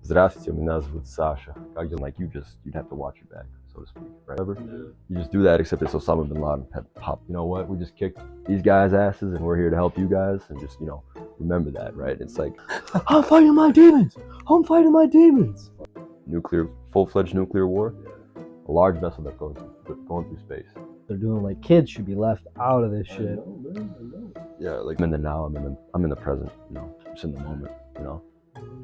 Здравствуйте, меня зовут Sasha. Like you'd have to watch your back, so to speak, right? You just do that, except it's Osama bin Laden had popped. You know what? We just kicked these guys' asses, and we're here to help you guys, and just remember that, right? It's like I'm fighting my demons. I'm fighting my demons. Full-fledged nuclear war. A large vessel that's going through space. They're doing like kids should be left out of this shit. I know. Yeah, like I'm in the now. I'm in the present. Just in the moment.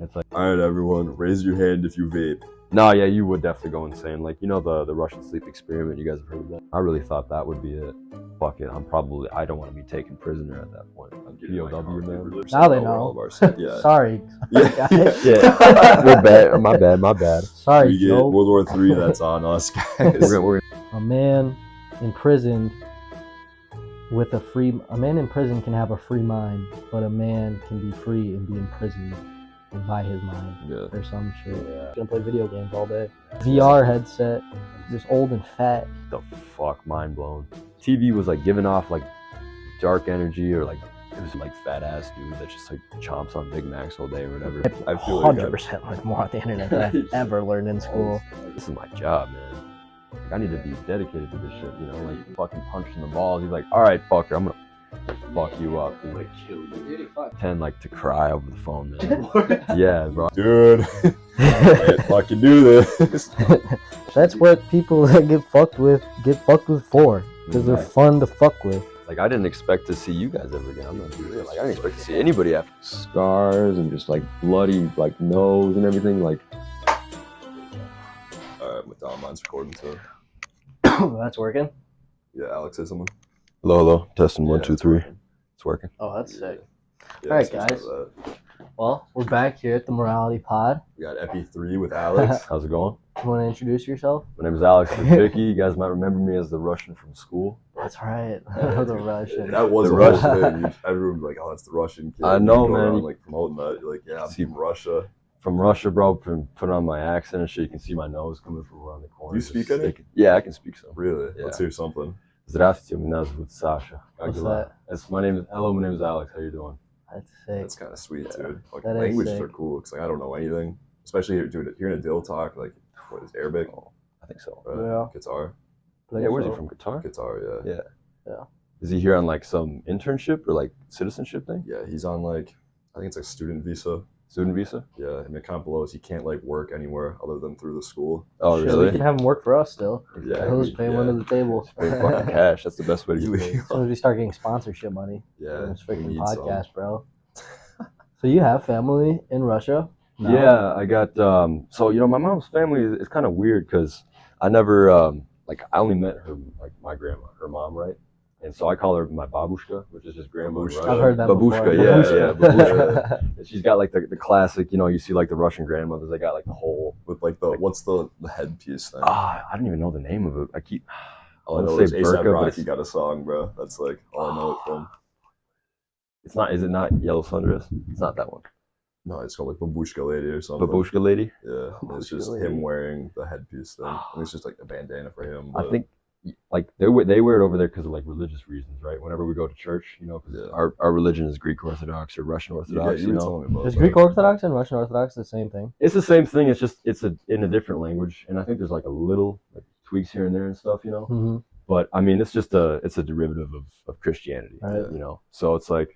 It's like, all right, everyone, raise your hand if you vape. No, yeah, you would definitely go insane. Like, the Russian sleep experiment. You guys have heard of that? I really thought that would be it. Fuck it. I don't want to be taken prisoner at that point. I'm POW, man. Now they know. Yeah. Sorry. Yeah. Yeah. My bad. Sorry, we get Joe. World War III, that's on us, guys. A man imprisoned a man in prison can have a free mind, but a man can be free and be imprisoned by his mind. Yeah. Or some shit. Yeah. Gonna play video games all day. VR headset, just old and fat. The fuck, mind blown. TV was like giving off like dark energy, or like it was like fat ass dude that just like chomps on Big Macs all day or whatever. I feel 100% learned more on the internet than I've ever learned in school. This is my job, man. Like, I need to be dedicated to this shit, like fucking punching the balls. He's like, all right, fucker, I'm gonna fuck you up, dude. Like, kill you. Pretend like to cry over the phone, man. Yeah, bro. Dude, can't fucking do this. That's what people that get fucked with for, because they're fun to fuck with. Like, I didn't expect to see you guys ever again. I'm not real. Like, I didn't expect to see anybody after scars and just like bloody like nose and everything. Like, Alright, mine's recording too. That's working? Yeah, Alex, say someone. Hello. Testing, Yeah, 1, 2, 3. It's working. Oh, that's sick. Yeah, Alright, so guys. that. Well, we're back here at the Morality Pod. We got Epi 3 with Alex. How's it going? You want to introduce yourself? My name is Alex Lipicki. You guys might remember me as the Russian from school. That's right. The Russian. That was The a Russian. Russian thing. Everyone was like, oh, it's the Russian kid. I know, You go man. around, like promoting that. You're like, yeah, I'm from Russia. From Russia, bro. Put on my accent and shit. You can see my nose coming from around the corner. Do you speak any? Yeah, I can speak some. Really? Yeah. Let's hear something. Здравствуйте, меня зовут Sasha. What's that? Hello, my name is Alex. How you doing? That's sick. That's kind of sweet, dude. Like, That is languages sick. are cool because like, I don't know anything. Especially hearing a Dill talk, like, what is Arabic? Oh, I think so. Yeah. Guitar? Yeah, where's he from? Guitar? Guitar, yeah. Yeah. Is he here on like some internship or like citizenship thing? Yeah, he's on like, I think it's like student visa. Student visa? Yeah, and the comment below is he can't like work anywhere other than through the school. Oh, Shit, really? we can have him work for us still. Yeah, Who's paying one to the table? Pay fucking cash. That's the best way to get paid. Illegal. As soon as we start getting sponsorship money. Yeah, This we freaking need podcast, some. bro. So you have family in Russia? No? Yeah, I got so my mom's family is kind of weird because I never I only met her, like my grandma, her mom, right? And so I call her my babushka, which is just grandma. Babushka. Russian. I've heard that Babushka, before. yeah, babushka. And she's got like the classic, you see like the Russian grandmothers, they got like the whole With like what's the headpiece thing? I don't even know the name of it. All I let's know is say ASAP burqa, but Rocky it's- got a song, bro. That's like all I know it from. It's not. Is it not Yellow Sundress? It's not that one. No, it's called like Babushka Lady or something. Babushka lady. Yeah, and it's just Babushka Lady. him wearing the headpiece thing. And it's just like a bandana for him. I but- think like they wear it over there because of like religious reasons, right? Whenever we go to church, because Yeah. our religion is Greek Orthodox or Russian Yeah, Orthodox. you were telling me about Is that. Greek Orthodox and Russian Orthodox the same thing? It's the same thing. It's just in a different language, and I think there's like a little like tweaks here and there and stuff, Mm-hmm. But I mean, it's a derivative of Christianity, Right. So it's like,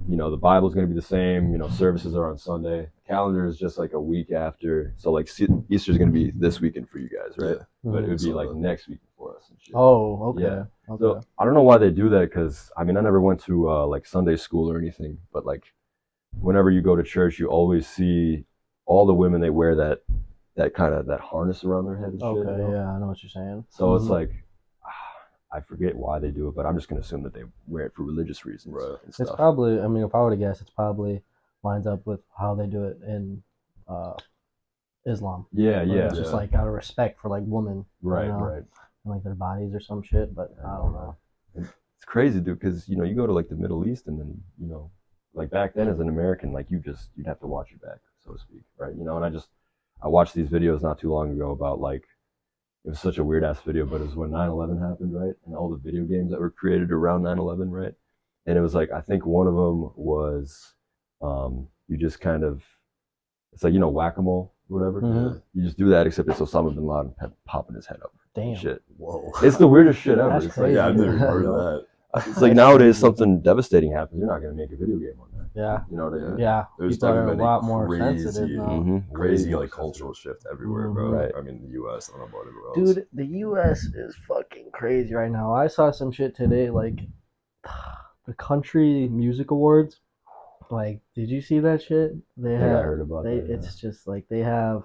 the Bible's going to be the same. Services are on Sunday. Calendar is just like a week after. So like Easter's going to be this weekend for you guys, right? Yeah. But it would be So like the- next weekend for us and shit. Oh, okay. Yeah. Okay. So I don't know why they do that because I mean I never went to like Sunday school or anything, but like whenever you go to church, you always see all the women they wear that kind of that harness around their head and shit. Okay, yeah, I know what you're saying. So it's Mhm. like I forget why they do it, but I'm just gonna assume that they wear it for religious reasons Right. and It's stuff. probably, I mean, if I were to guess, it's probably lines up with how they do it in Islam. Yeah, yeah, It's just Yeah. like out of respect for like women right, you know? right. and like their bodies or some shit, but I don't know. It's crazy, dude, because you go to like the Middle East and then like back then as an American, like you'd have to watch your back, so to speak, right? And I watched these videos not too long ago about like it was such a weird ass video, but it was when 9/11 happened, right? And all the video games that were created around 9/11, right? And it was like I think one of them was you just kind of It's like, you know, whack-a-mole, whatever. Mhm. You just do that, except it's Osama bin Laden popping his head up. Damn. Shit. Whoa. It's the weirdest shit ever. That's It's crazy. Yeah, I've never Yeah. heard of that. It's like nowadays something devastating happens, you're not gonna make a video game on that. Yeah. You know what I mean? Yeah. There's People are definitely a been lot more crazy, sensitive now. Mhm. crazy Way like more cultural sensitive. shift everywhere, Mhm. bro. Right. I mean, the U.S. I don't know about everywhere else. Dude, the U.S. is fucking crazy right now. I saw some shit today, like the country music awards. Like, did you see that shit? They I think I have. heard about they. that, yeah. It's just like they have,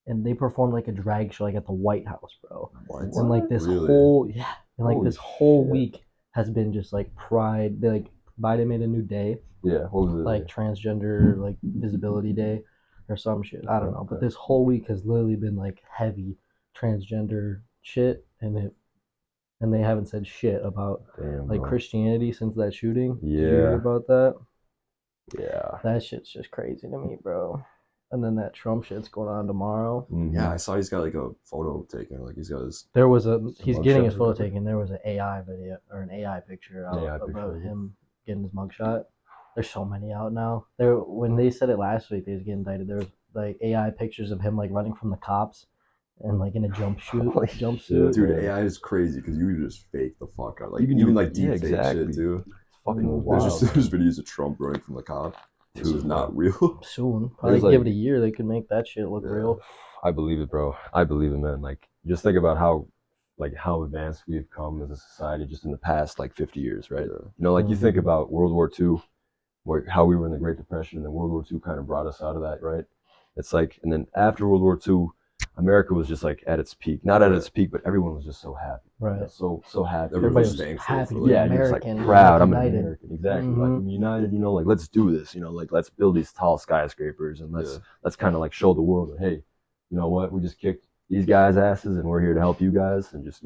and they performed like a drag show like at the White House, bro. What? And like this Really? whole and like Holy this whole shit. week has been just like Pride. They like Biden made a new day, Yeah, what was it? like transgender like visibility day or some shit. I don't know. But Okay. this whole week has literally been like heavy transgender shit, and they haven't said shit about Damn, like bro. Christianity since that shooting. Did you Yeah. hear about that? Yeah. That shit's just crazy to me, bro. And then that Trump shit's going on tomorrow. Mhm. Yeah, I saw he's got like a photo taken. Like he's got his. There was he's mugshot getting his or photo whatever. taken. There was an AI video or an AI picture out AI about picture. him getting his mugshot. There's so many out now. There when they said it last week, they was getting indicted. There was like AI pictures of him like running from the cops and like in a Holy jumpsuit. shit. Dude, Yeah. AI is crazy because you just fake the fuck out. Like You can even do- like deep yeah, fake exactly. shit too. It's fucking There's wild. There's videos of Trump running from the cop. This Dude, is not real. Soon, probably There's, give like- it a year. They could make that shit look Yeah. real. I believe it, bro. I believe it, man. Like, just think about how advanced we've come as a society just in the past, like, 50 years, right? Yeah. You know, like, you Mhm. think about World War II, how we were in the Great Depression, and then World War II kind of brought us out of that, right? It's like, and then after World War II, America was just, like, at its peak. Not at its peak, but everyone was just so happy. Right. So happy. Everybody Everybody was was thankful happy for, to like, be Yeah, you're just like American. proud. I'm united. an American. Exactly. Mhm. Like I'm united. You know, like let's do this. You know, like let's build these tall skyscrapers and let's kind of like show the world that hey, you know what? We just kicked these guys' asses and we're here to help you guys and just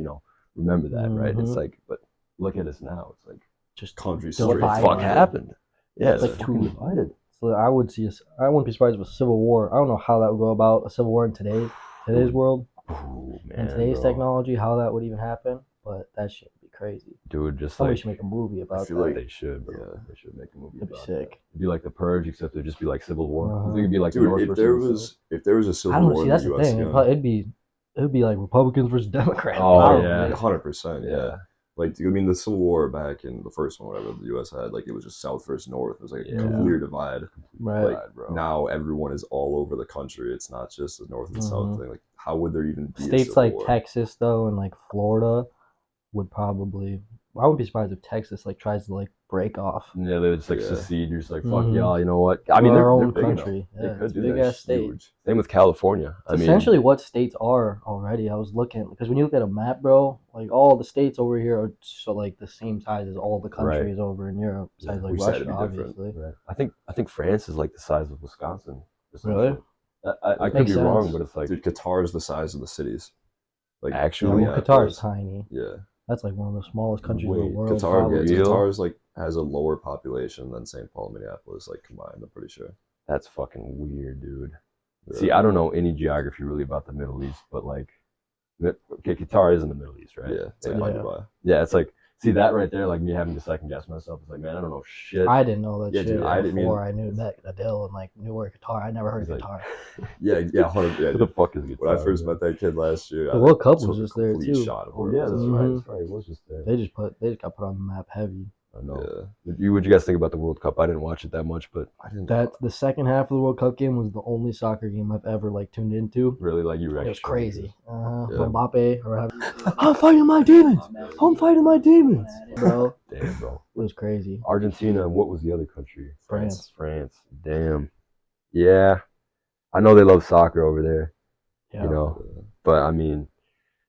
remember that, right? It's Mhm. like, but look at us now. It's like Just Country Still what the straight. divided. fuck happened? Yeah, It's it's like like fucking two- divided. so I wouldn't be surprised if a civil war. I don't know how that would go about a civil war in today's world Ooh, man, and today's bro. technology, how that would even happen. But that shit would be crazy. Dude, just Somebody like should make a movie about feel that. like- they should, bro. Yeah. They should make a movie That'd be about sick. that. It'd be like the Purge, except it'd just be like civil war. Uh-huh. I think it'd be like the Dude, North if versus there the South. was a civil I don't war see. in That's the the U.S. thing. yeah. It'd be like Republicans versus Democrats. Oh, probably. yeah. 100%. Yeah. Yeah. Like, I mean, the Civil War back in the first one, whatever the U.S. had, like, it was just South versus North. It was like a Yeah. clear divide. Right. Like, Right, bro. now everyone is all over the country. It's not just the North and South Mhm. thing. Like, how would there even be a States civil like war? Texas though and like Florida would probably. I wouldn't be surprised if Texas like tries to like break off. Yeah, they would just like Yeah. secede. You're just like, fuck Mhm. y'all. You know what? I mean, We're they're our own big enough. country. They Yeah, could it's a do big that. ass state. Huge. Same with California. I It's mean, essentially what states are already. I was looking because when you look at a map, bro, like all the states over here are so like the same size as all the countries over in Europe, besides we like said it'd Russia, be different. obviously. right. I think France is like the size of Wisconsin. or some Really? shit. I could Makes be wrong, sense. but it's like Dude, Qatar is the size of the cities. Like, Actually? Yeah, well, yeah, Qatar is it's- tiny. Yeah. That's like one of the smallest countries in Wait, the world. Qatar, probably. yeah, Real? Qatar is like has a lower population than St. Paul and Minneapolis, like combined, I'm pretty sure. that's fucking weird, dude. Yeah. See, I don't know any geography really about the Middle East, but like, okay, Qatar is in the Middle East, right? Yeah, it's like Yeah. by Dubai. Yeah, it's like, see that right there, like me having to second guess myself. It's like, man, I don't know shit. I didn't know that Yeah, shit dude, I didn't before mean- I knew that Adele and like knew where Qatar. I never heard of He's like- Qatar. Yeah, yeah, 100. Yeah, What the fuck is Qatar? when I first man? met that kid last year, The World Cup was took a just there, complete too. Shot of Oh where yeah, it that's was. right. Mhm. That's right. It was just there. They just got put on the map heavy. I know. Yeah, What'd you guys think about the World Cup? I didn't watch it that much, but I didn't. That the second half of the World Cup game was the only soccer game I've ever like tuned into. really, like you were It was actually crazy. Yeah. Mbappe or whatever. I'm fighting my demons. I'm fighting my demons, bro. Damn, bro. It was crazy. Argentina and what was the other country? France. France. Damn. Yeah. I know they love soccer over there, Yeah. you know. But I mean,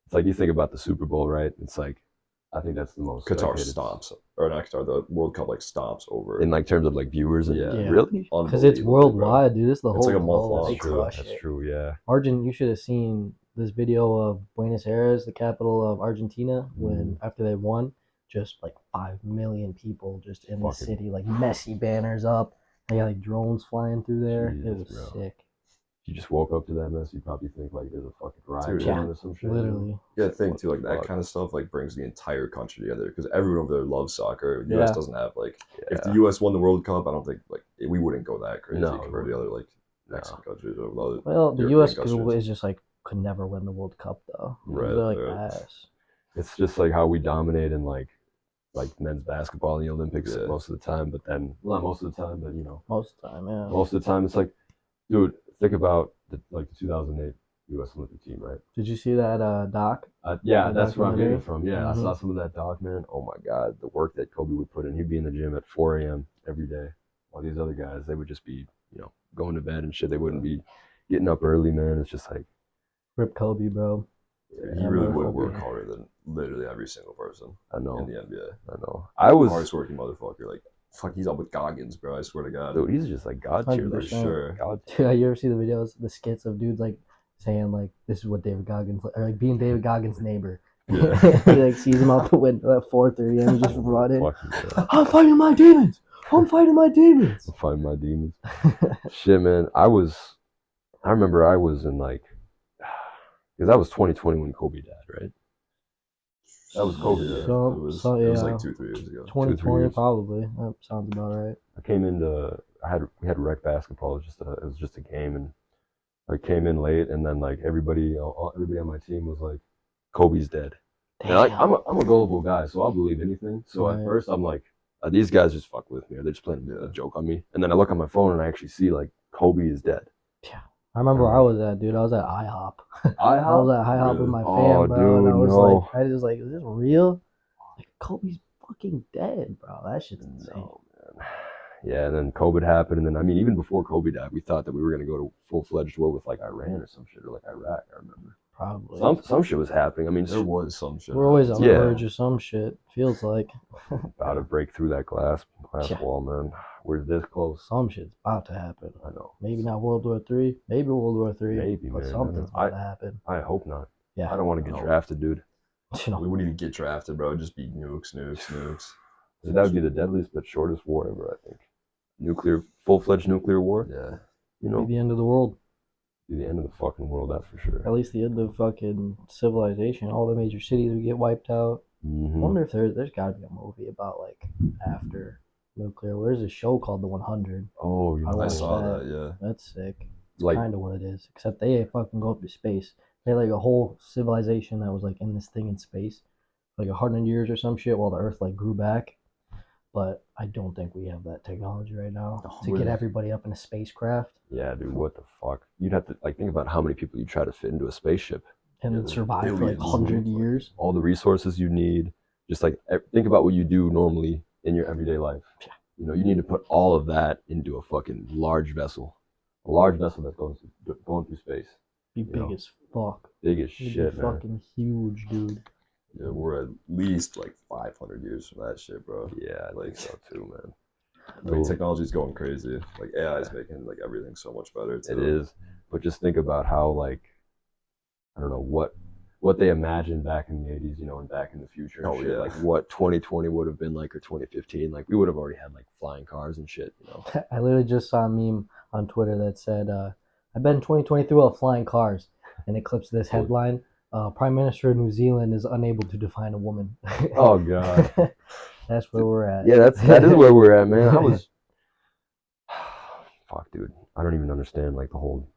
it's like you think about the Super Bowl, right? It's like I think that's the most Qatar spectated- stomps, or not Qatar, the World Cup like stomps over. in like terms of like viewers and Yeah. Yeah. really. Because it's Unbelievably, bro. worldwide, dude. It's the It's whole like a month world. long. They That's true. crush That's it. true. Yeah. You should have seen this video of Buenos Aires, the capital of Argentina, when after they won, just like 5 million people just in the Fucking- city, like Messi banners up. They got like drones flying through there. Jesus, it was bro. sick. If you just woke up to that mess, you probably think like there's a fucking riot Dude, going yeah, on or some shit. Literally. Yeah, think What too, like the that fuck? kind of stuff like brings the entire country together because everyone over there loves soccer. The Yeah. US doesn't have like if the Yeah. US won the World Cup, I don't think like we wouldn't go that crazy No, compared to the other like Mexican countries or other Well, the European U.S. countries. is just like could never win the World Cup though. Right, They're like right. ass. It's just like how we dominate in like men's basketball in the Olympics Yeah. most of the time, but then not most of the time, but Most of the time, yeah. most of the time it's like, dude, think about the 2008 U.S. Olympic team, right? Did you see that doc? Yeah, The that's where I'm getting documentary? it from. Yeah, I saw some of that doc, man. Oh my God, the work that Kobe would put in. He'd be in the gym at 4 a.m. every day, while these other guys, they would just be, going to bed and shit. They wouldn't be getting up early, man. It's just like, Rip Kobe, bro. He really would motherfucker. work harder than literally every single person I know, in the NBA. I know. I was, Hardest working motherfucker. Like, fuck, he's up with Goggins, bro. I swear to God. dude, he's just like God tier, For 100%. sure. God Dude, you ever see the videos, the skits of dudes like saying like this is what David Goggins or like being David Goggins' neighbor. Yeah. He like sees him out the window at 4:30 and he just running. Fucking God. I'm fighting my demons. I'm fighting my demons. Find my demons. Shit, man. I remember I was in like, because that was 2020 when Kobe died, right? That was COVID. Yeah, So- it was, so, it was yeah. like 2-3 years ago. 2020 years. probably. That sounds about right. I came into, we had rec basketball. It was just a game, and I came in late, and then like everybody on my team was like, Kobe's dead. And I'm a gullible guy, so I'll believe anything. So at Right. first I'm like, these guys just fuck with me, or they're just playing a joke on me. And then I look on my phone and I actually see like Kobe is dead. I remember where I was at, dude. I was at IHOP. I I was at IHOP with Really? my fam, Oh, bro. And I dude, was no. like, I was like, is this real? Like, Kobe's fucking dead, bro. That shit's insane. No, man. Yeah, and then COVID happened, and then I mean, even before Kobe died, we thought that we were gonna go to full-fledged war with like Iran or some shit, or like Iraq. I remember Probably. some shit was happening. I mean, There was some shit. We're always on the Yeah. verge of some shit. Feels like about to break through that glass Yeah. wall, man. We're this close. some shit's about to happen. I know. Maybe not World War III. Maybe World War III. Maybe, but man. something's I- about to happen. I hope not. Yeah. I don't want to get No. drafted, dude. You know, We wouldn't even get drafted, bro. It'd just be nukes. That would be the deadliest but shortest war ever, I think. Full-fledged nuclear war. Yeah. You be know, the end of the world. be the end of the fucking world. That's for sure. At least the end of fucking civilization. All the major cities would get wiped out. I Mm-hmm. wonder if there's got to be a movie about like after nuclear. There's a show called The 100. Oh, you I know, I watched saw that. that, yeah. That's sick. It's like kind of what it is, except they fucking go up to space. They had like a whole civilization that was like in this thing in space, like 100 years or some shit, while the Earth like grew back. But I don't think we have that technology right now Oh, to really? get everybody up in a spacecraft yeah, dude. What the fuck? You'd have to like think about how many people you try to fit into a spaceship. and Yeah, then survive for like billions. 100 years. All the resources you need. Just like think about what you do normally in your everyday life. Yeah. You know, you need to put all of that into a fucking large vessel. A large vessel that's going through space. Be You big know. as fuck. Big as It'd shit, be man. fucking huge, dude. Yeah, we're at least like 500 years from that shit, bro. Yeah, I Like- think so too, man. I mean, Cool. technology's going crazy. Like AI is making like everything so much better. Too. It is, but just think about how like I don't know what they imagined back in the 80s, you know, and back in the future and Oh, shit. yeah. Like what 2020 would have been like or 2015. Like we would have already had like flying cars and shit, you know. I literally just saw a meme on Twitter that said, I bet in 2023 we'll have flying cars. And it clips this headline, Prime Minister of New Zealand is unable to define a woman. Oh god. That's where we're at. Yeah, that is where we're at, man. I was fuck, dude. I don't even understand like the whole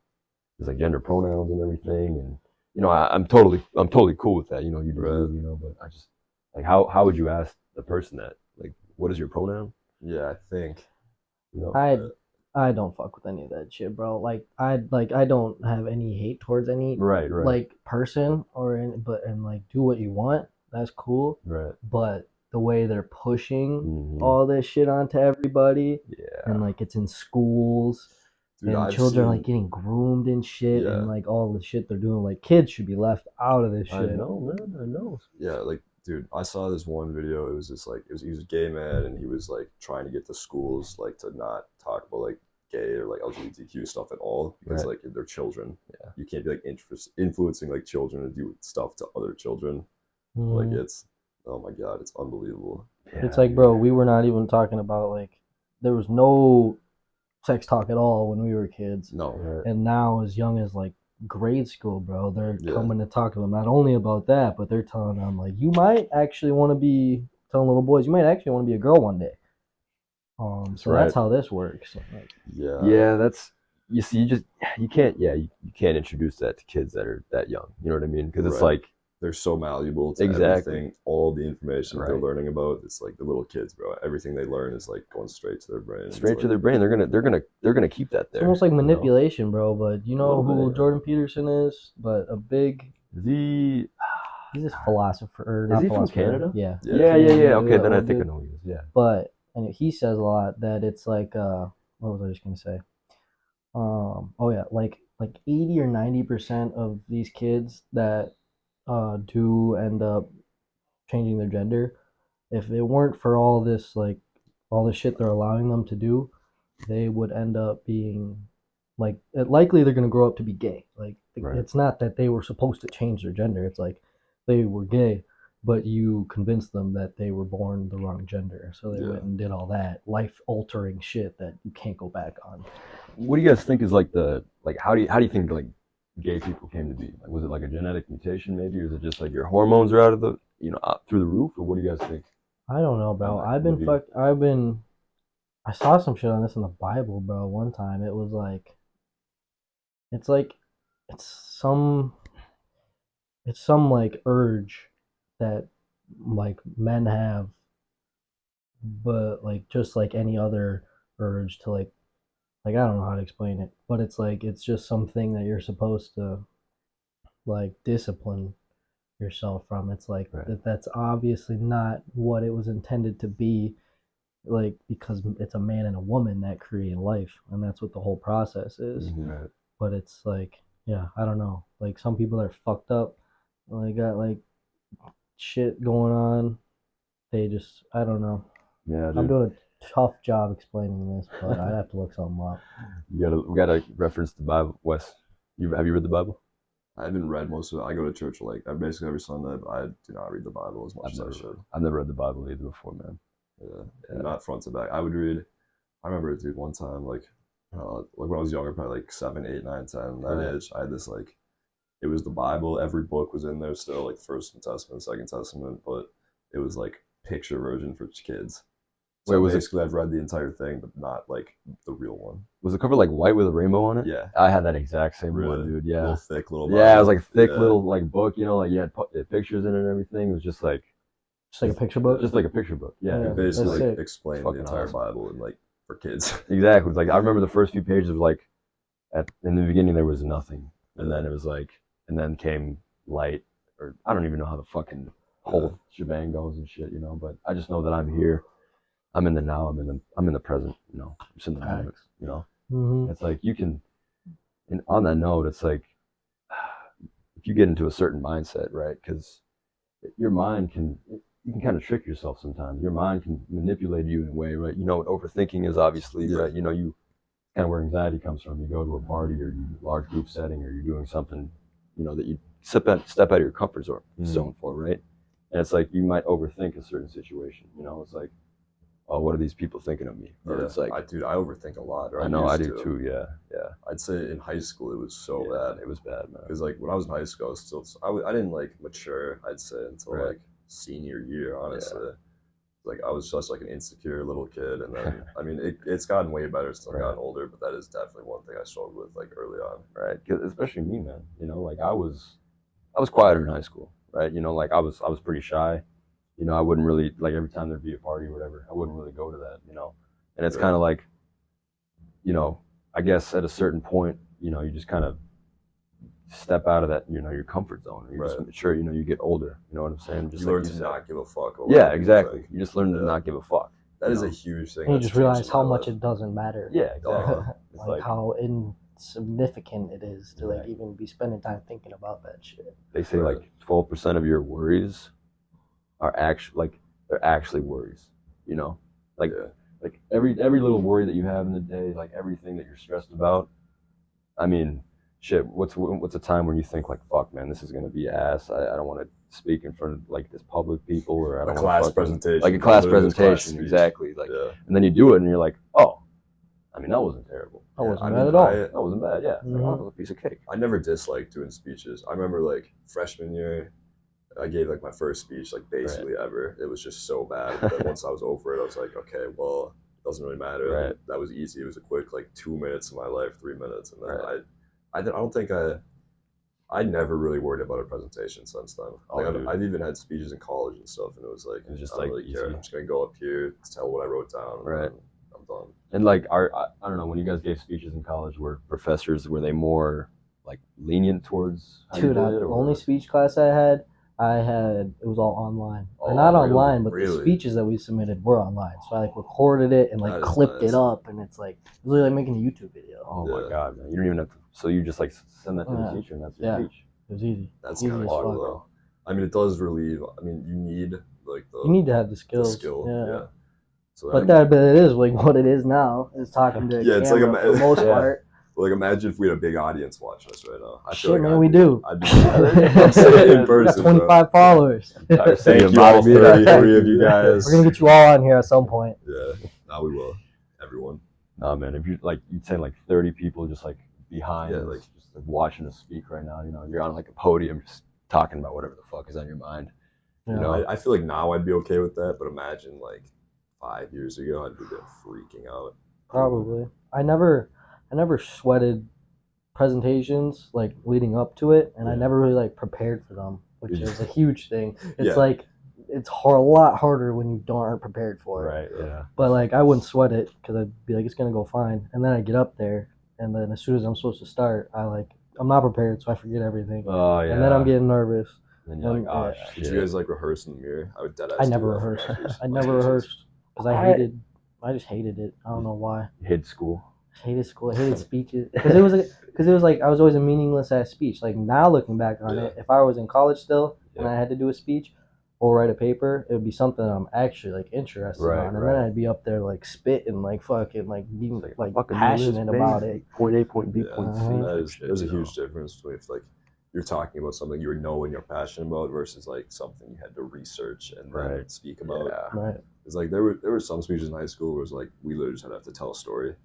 there's like gender pronouns and everything, and you know I'm totally cool with that. You know, you do, Right. you know, but I just like how would you ask the person that like what is your pronoun? Yeah, I think. You know, I don't fuck with any of that shit, bro. Like I don't have any hate towards any right, like person or and like do what you want. That's cool. right. But the way they're pushing Mhm. all this shit onto everybody, Yeah, and like it's in schools, Dude, and I've children are seen- like getting groomed and shit, Yeah. and like all the shit they're doing. Like kids should be left out of this I shit. know, man. I know. Yeah, like, dude, I saw this one video. It was just like, he was a gay man, and he was like trying to get the schools like to not talk about like gay or like LGBTQ stuff at all because Right. like they're children. Yeah. You can't be like influencing like children to do stuff to other children. Like Mm. it's, oh my god, it's unbelievable. It's Yeah, like, bro, we were not even talking about like there was no sex talk at all when we were kids, No, right. and now as young as like grade school, bro, they're Yeah. coming to talk to them not only about that, but they're telling them like you might actually want to be telling little boys you might actually want to be a girl one day. So right. that's how this works. Like, yeah, Yeah, that's you see, you can't, you can't introduce that to kids that are that young. You know what I mean? Because it's Right. like, They're so malleable to Exactly. everything, all the information that they're Right. learning about. It's like the little kids, bro. Everything they learn is like going straight to their brain. It's straight to like, their brain. They're gonna keep that It's there. almost like you know? manipulation, bro. But you know little bit, who yeah. Jordan Peterson is? But a big, The he's this philosopher. Or Is not he from philosopher, Canada? Yeah. Yeah. Yeah. Okay, then I old think I dude. know who he is. Yeah. But and he says a lot that it's like what was I just gonna say? Oh yeah, like 80 or 90% of these kids that do end up changing their gender, if it weren't for all this like all the shit they're allowing them to do, they would end up being like likely they're gonna grow up to be gay. Like Right. it's not that they were supposed to change their gender. It's like they were gay, but you convinced them that they were born the wrong gender, so they Yeah. went and did all that life altering shit that you can't go back on. What do you guys think is like how do you think like gay people came to be? Like, was it like a genetic mutation maybe, or is it just like your hormones are out of the out through the roof, or what do you guys think? I don't know, bro. Maybe. I saw some shit on this in the Bible, bro. One time it was like, it's like, it's some, it's some like urge that like men have, but like just like any other urge to like I don't know how to explain it, but it's like it's just something that you're supposed to like discipline yourself from. It's like Right. that's obviously not what it was intended to be, like because it's a man and a woman that create life, and that's what the whole process is. Right. But it's like, yeah, I don't know. Like some people are fucked up, they got like shit going on. They just, I don't know. Yeah, I'm dude. doing a tough job explaining this, but I'd have to look something up. We gotta reference the Bible. Wes, have you read the Bible? I haven't read most of it. I go to church like basically every Sunday, but I do not read the Bible as much I've as never I should. I've never read the Bible either before, man. Yeah. Not front to back. I would read. I remember, dude, one time like when I was younger, probably like 7, 8, 9, 10, that Right. age. I had this like, it was the Bible. Every book was in there still, like First Testament, Second Testament, but it was like picture version for kids. So Wait, was it- basically, I've read the entire thing, but not like the real one. Was the cover like white with a rainbow on it? Yeah. I had that exact same one, Really? dude. Yeah. Little thick little. Yeah, it was Bible. like a thick Yeah. little like book, like you had pictures in it and everything. It was just like Just like a picture book. just like a picture book. Yeah. Yeah. It basically That's like sick. explained Fucking the entire awesome. Bible and like for kids. Exactly. It's like I remember the first few pages was like in the beginning there was nothing. And then it was like and then came light, or I don't even know how the fucking whole shebang goes and shit, but I just know that I'm here. I'm in the now, I'm in the present, just in the moment, Mm-hmm. It's like you can, and on that note, it's like if you get into a certain mindset, right? Because your mind you can kind of trick yourself sometimes. Your mind can manipulate you in a way, right? What overthinking is, obviously, Yeah. right? You kind of where anxiety comes from. You go to a party or you large group setting, or you're doing something, that you step out of your comfort zone for, right? And it's like you might overthink a certain situation. It's like, oh, what are these people thinking of me? Or it's like, I overthink a lot. Or I know I used do to. too. Yeah. I'd say in high school it was so Yeah, bad. it was bad, man. Because like when I was in high school, I was still I didn't like mature. I'd say until Right. like senior year, honestly. Like I was just like an insecure little kid, and then I mean it's gotten way better since I've Right. gotten older. But that is definitely one thing I struggled with like early on. Right. 'Cause especially me, man. Like I was quieter in high school, right? Like I was pretty shy. I wouldn't really, like, every time there'd be a party or whatever, I wouldn't really go to that, And it's Right. kind of like, I guess at a certain point, you just kind of step out of that, your comfort zone. You just Right. mature, you get older. You know what I'm saying? Just You like learn you to said. not give a fuck. about Yeah, what people exactly. think. You just learn to Yeah. not give a fuck. That is you a know? huge thing. And you that's just changed realize in how my much life. it doesn't matter. Yeah, exactly. It's Like like how insignificant it is to like Right. even be spending time thinking about that shit. they say, Right. like 12% of your worries are they're actually worries. Like Yeah. like every little worry that you have in the day, like everything that you're stressed about. I mean, shit. What's a time when you think like, fuck, man, this is gonna be ass. I don't want to speak in front of like this public people, or I don't A wanna class fucking- presentation. like a class Literally a class presentation, speech. exactly. Like, Yeah. and then you do it, and you're like, oh, I mean, that wasn't terrible. That wasn't I bad mean, at all. That wasn't bad. Yeah, Like, Mhm. oh, that was a piece of cake. I never disliked doing speeches. I remember like freshman year, I gave like my first speech like basically ever. It was just so bad. But once I was over it, I was like, okay, well, doesn't really matter. Right. That was easy. It was a quick like 2 minutes of my life, 3 minutes, and then Right. I don't think I never really worried about a presentation since then. Like, Oh, dude. I've even had speeches in college and stuff, and it was like, It was just, I don't like, really care. easy. I'm just gonna go up here, tell what I wrote down, and Right. then I'm done. And like I don't know, when you guys gave speeches in college, were professors, were they more like lenient towards how you Dude, did the it, or- only speech class I had, it was all online. Or Oh, not really? online, but the Really? speeches that we submitted were online. So I like recorded it and like That is clipped nice. it up, and it's like it was like making a YouTube video. Oh Yeah. my god, man! You don't even have to. So you just like send that to Yeah. the teacher, and that's your Yeah. speech. It was easy. That's Easy kind of as cool fuck. though. I mean, it does relieve. I mean, you need like the You need to have the the skills. skill. Yeah. So But it is like what it is now. Is talking to a Yeah, it's like camera for the most Yeah. part. like imagine if we had a big audience watching us right now. I feel Shit, like man, we do. I'd be I'm saying it in We got person. 25 followers. Entire city Thank of you all, Miami, man. 33 of you guys. We're gonna get you all on here at some point. Yeah, now we will. Everyone. Nah, man. If you like, you'd say like 30 people just like behind, Yeah, us, like- just like watching us speak right now. You know, you're on like a podium, just talking about whatever the fuck is on your mind. Yeah. You know, I feel like now I'd be okay with that, but imagine like 5 years ago, I'd be freaking out. Probably. I never sweated presentations like leading up to it, and I Yeah. never really like prepared for them, which You is just- a huge thing. It's Yeah. like it's a lot harder when you aren't prepared for it. right? Yeah. But like I wouldn't sweat it because I'd be like it's gonna go fine, and then I get up there, and then as soon as I'm supposed to start, I'm not prepared, so I forget everything, Oh yeah. and then I'm getting nervous. And you're like, oh yeah. shit. Did you guys like rehearse in the mirror? I would dead I ass never do that for rehearsed. my I never speeches. rehearsed because I just hated it. I don't know why. You hid school. I hated school. I hated speeches because it was like I was always a meaningless ass speech. Like now looking back on Yeah. it, if I was in college still and Yeah. I had to do a speech or write a paper, it would be something that I'm actually like interested Right, on, and right. then I'd be up there like spitting, like fucking, like being It's like fucking passionate do this, about baby. it. Point A, point B, Yeah, point C. Uh-huh. there's a you know. huge difference between if like you're talking about something you know and you're passionate about versus like something you had to research and then Right. speak about. Yeah. Right. It's like there were some speeches in high school where it was like we literally just had to have to tell a story.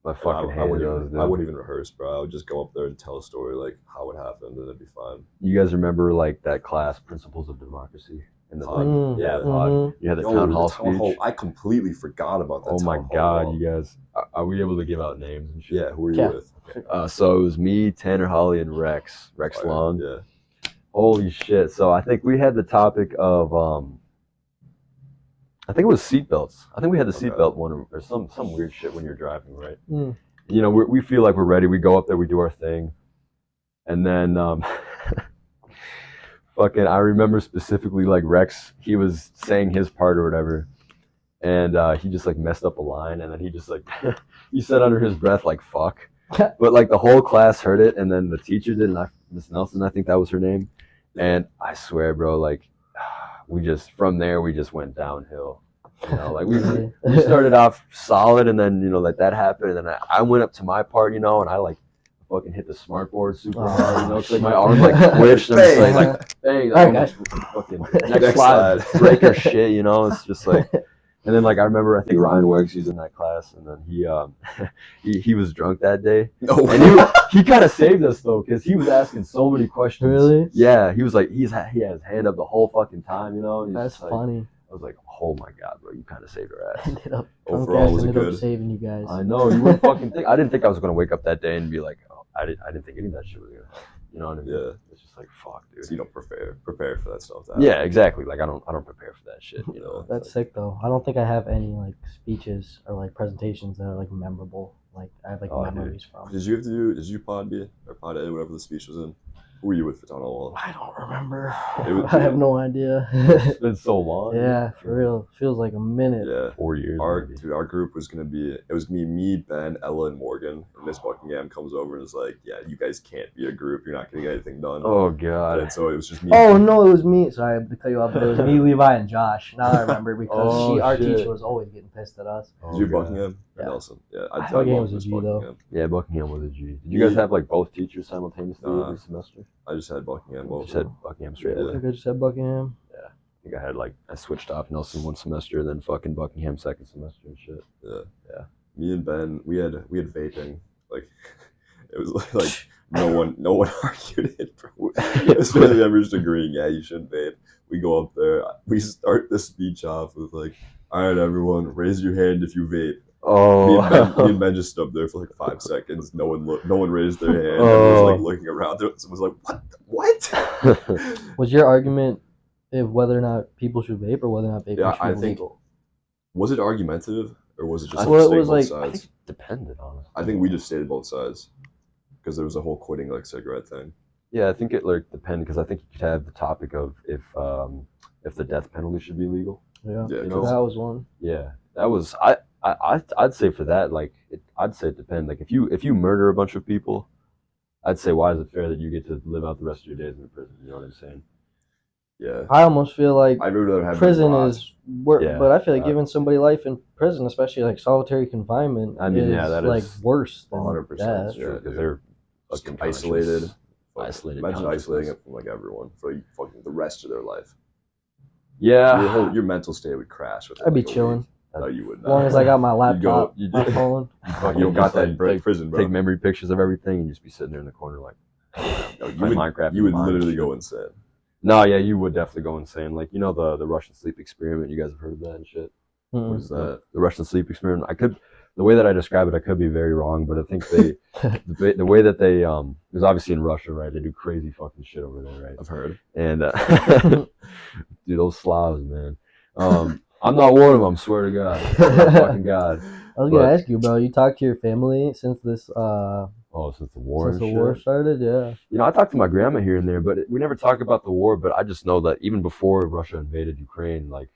I And fucking I hated wouldn't those. even, Dude. I wouldn't even rehearse, bro. I would just go up there and tell a story like how it happened and it'd be fine. You guys remember like that class, Principles of Democracy? In the Pod. yeah, Yeah. pod. Mhm. You had the Yo, town the hall town speech. hall- I completely forgot about that. Oh my town hall god, wall. you guys! Are we able to give out names and shit? Yeah, who were you Yeah. with? So it was me, Tanner Holly, and Rex Fire. Long. Yeah. Holy shit! So I think we had the topic of I think it was seatbelts. I think we had the Okay. seatbelt one or some weird shit when you're driving, right? Mm. You know, we feel like we're ready. We go up there, we do our thing, and then fucking I remember specifically like Rex, he was saying his part or whatever, and he just like messed up a line, and then he just like he said under his breath like fuck, but like the whole class heard it, and then the teacher did, and Miss Nelson, I think that was her name, and I swear, bro, like we just from there we just went downhill. You know, like Really? we started off solid, and then you know like that happened, and then I went up to my part, you know, and I like fucking hit the smart board super hard, you know, 'cause, like my arm like twitched, and I'm just like bang, All right, guys. fucking Next next slide, slide. breaker shit, you know. It's just like, and then like I remember I think Ryan Werks was in that class, and then he was drunk that day, No. and he kind of saved us though, because he was asking so many questions. Really? Yeah, he was like he had his hand up the whole fucking time, you know. and he's That's just like, funny. I was like, oh my god, bro, you kind of saved our ass. Ended up Overall, drunk ass was it ended up good? saving you guys. I know, you wouldn't fucking think. I didn't think I was gonna wake up that day and be like, oh, I didn't think any of that shit was gonna, you know what I mean? Yeah. It's just like fuck, dude. So you don't prepare for that stuff. to happen. Yeah, exactly. Like I don't prepare for that shit, you know. That's sick though. I don't think I have any like speeches or like presentations that are like memorable. Like I have like Oh, dude. memories from. Did you pod B or pod A, whatever the speech was in? Who were you with for town hall? I don't remember. It was- I have no idea. It's been so long. Yeah, for real. Feels like a minute. Yeah. 4 years. maybe. Our group was gonna be me, Ben, Ella, and Morgan. And Miss Buckingham comes over and is like, "Yeah, you guys can't be a group. You're not gonna get anything done." Oh god. And so it was just me. Oh no, it was me. Sorry to cut you off, but it was me, Levi, and Josh. Now I remember because Oh, our shit. teacher was always getting pissed at us. Did you Oh, God. Buckingham? Or Yeah. Nelson? Yeah, Buckingham love was a Miss G, though. Buckingham. Yeah, Buckingham was a G. Did you guys have like both teachers simultaneously Uh, every semester? I just had Buckingham. You Both. just had Buckingham straight Yeah. I away. think I just said Buckingham. I think I had like I switched off Nelson one semester, then fucking Buckingham second semester and shit. Yeah. Yeah. Me and Ben, we had vaping. Like it was like no one argued it, bro. Especially members just agreeing, yeah, you should vape. We go up there, we start the speech off with like, all right, everyone, raise your hand if you vape. Oh, Me and Ben just stood up there for like 5 seconds. No one raised their hand. Everyone was like looking around. It was like, what? Was your argument if whether or not people should vape or whether or not vaping Yeah, should I be think- legal? Was it argumentative or was it just Well, it stating was both like- I think sides? it depended, honestly. I think we just stated both sides because there was a whole quitting like cigarette thing. Yeah, I think it like depended because I think you could have the topic of if the death penalty should be legal. Yeah, Yeah, You know, that was one. Yeah, that was I'd say for that I'd say it depends. Like if you murder a bunch of people, I'd say why is it fair that you get to live out the rest of your days in prison? You know what I'm saying? Yeah, I almost feel like I'd rather have prison rot. is worse, Yeah, but I feel like uh, giving somebody life in prison, especially like solitary confinement, I mean, is yeah, that like is worse than 100% death. true. True, because dude. they're Just fucking isolated. conscious. Isolated Imagine isolating consciousness. it from like everyone for like, fucking the rest of their life. Yeah, Your mental state would crash. Within I'd be like a chilling week. No, you would as not. long as I got my You'd go- laptop, you my do- phone. You don't got just, that like, in take- prison, bro. take memory pictures of everything and just be sitting there in the corner like No, you play would, Minecraft. you would in mind and literally shit. go insane. No, yeah, you would definitely go insane. Like you know the Russian sleep experiment. You guys have heard of that and shit. Mm-mm. What is that? The Russian sleep experiment. The way that I describe it, I could be very wrong, but I think the way that they because obviously in Russia, right, they do crazy fucking shit over there, right? I've heard. And dude, those Slavs, man. I'm not one of them. Swear to God, swear to fucking God. I was gonna But- ask you, bro. You talked to your family since this Oh, since the war. since and the shit. war started? Yeah. You know, I talked to my grandma here and there, but we never talk about the war. But I just know that even before Russia invaded Ukraine, like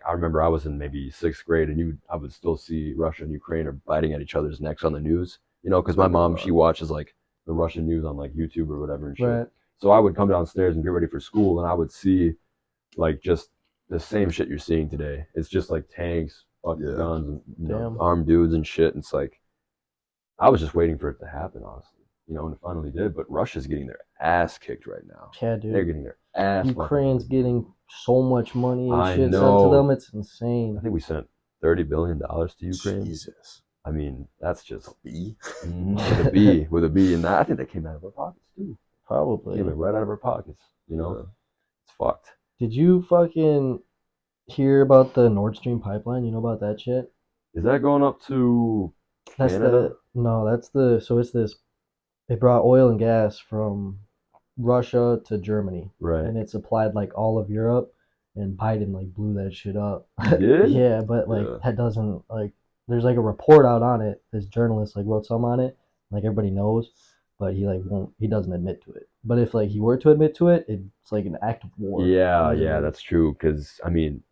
I remember I was in maybe 6th grade, and I would still see Russia and Ukraine are biting at each other's necks on the news. You know, because my mom, she watches like the Russian news on like YouTube or whatever and shit. Right. So I would come downstairs and get ready for school, and I would see like just the same shit you're seeing today. It's just like tanks, fucking Yeah. guns, and Damn. armed dudes and shit. And it's like I was just waiting for it to happen, honestly. You know, and it finally did. But Russia's getting their ass kicked right now. Yeah, They're dude. getting their ass. fucking Ukraine's kicked. getting so much money and I shit sent to know. them. It's I insane. think we sent $30 billion to Ukraine. Jesus. I mean, that's just B. with a B, and I think that came out of our pockets too. Probably. Came right out of our pockets. You know, Yeah. it's fucked. Did you fucking hear about the Nord Stream pipeline? You know about that shit? Is that going up to That's Canada? so it's this. They brought oil and gas from Russia to Germany, Right. and it supplied like all of Europe. And Biden like blew that shit up. He did? Yeah, but like Yeah. that doesn't like. There's like a report out on it. This journalist like wrote some on it. Like everybody knows, but he like won't. He doesn't admit to it. But if like he were to admit to it, it's like an act of war. Yeah, Literally. yeah, that's true. Because I mean,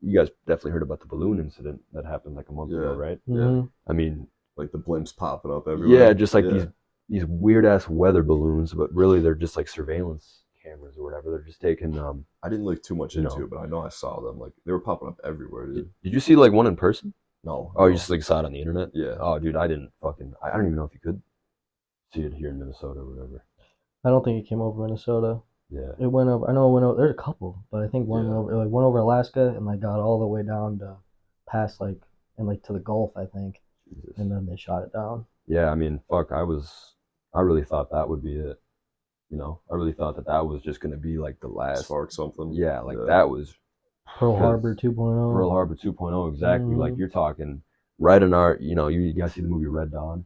you guys definitely heard about the balloon incident that happened like a month ago, Yeah. right? Mhm. I mean, Like the blimps popping up everywhere. yeah, just like Yeah. these weird ass weather balloons, but really they're just like surveillance cameras or whatever. They're just taking. I didn't look too much You into know. it, but I know I saw them. Like they were popping up everywhere, dude. Did you see like one in person? No. Oh, no. you just like saw it on the internet? Yeah. Oh, dude, I didn't fucking. I don't even know if you could see it here in Minnesota or whatever. I don't think it came over Minnesota. Yeah. It went over. I know it went over. There's a couple, but I think one Yeah. went over Alaska and like got all the way down to past like and like to the Gulf, I think, Jesus. and then they shot it down. Yeah, I mean, fuck, I really thought that would be it. You know, I really thought that was just gonna be like the last. Spark something. Yeah, like that was Pearl Because Harbor 2.0. Pearl Harbor 2.0 exactly. Like Mhm. you're talking right in our. You know, you guys see the movie Red Dawn?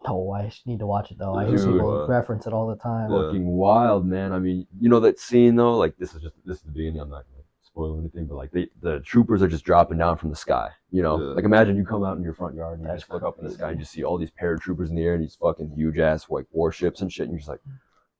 Oh, I need to watch it though. I hear Dude, people reference it all the time. Yeah. Fucking wild, man. I mean, you know that scene though. Like this is the beginning. I'm not gonna spoil anything, but like the troopers are just dropping down from the sky. You know, Yeah. like imagine you come out in your front yard and you That's just look up in the crazy. sky and you see all these paratroopers in the air and these fucking huge ass like warships and shit, and you're just like,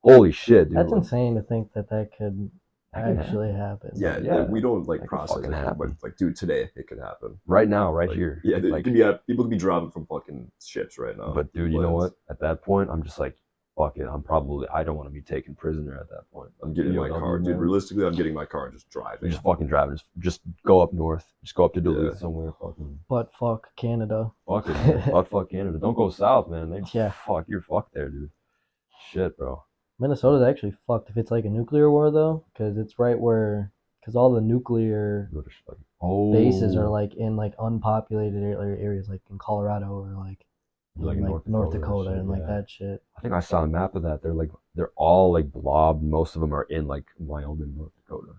holy shit, dude. That's like, insane to think that could That can actually happen. Yeah, Yeah. like, we don't like That could process fucking it, happen. but like, dude, today it could happen. right now, right Like, here. Yeah, like, people could be dropping from fucking ships right now. but dude, you know Planes. what? At that point, I'm just like, fuck it. I don't want to be taken prisoner at that point. I'm getting my POW, car, dude. man. Realistically, I'm getting my car and just driving. You're just fucking driving. Just go up north. Just go up to Duluth Yeah. somewhere. Fucking But fuck Canada. fuck it. Man. fuck Canada. Don't go south, man. Yeah. Fuck. You're fucked there, dude. Shit, bro. Minnesota's actually fucked if it's like a nuclear war though, because it's right where, because all the nuclear Go to like, oh, bases are like in like unpopulated areas, like in Colorado or like Like in, in like North North Dakota Dakota and shit, and like yeah. that shit. I think I saw a map of that. They're all like blobbed. Most of them are in like Wyoming, North Dakota.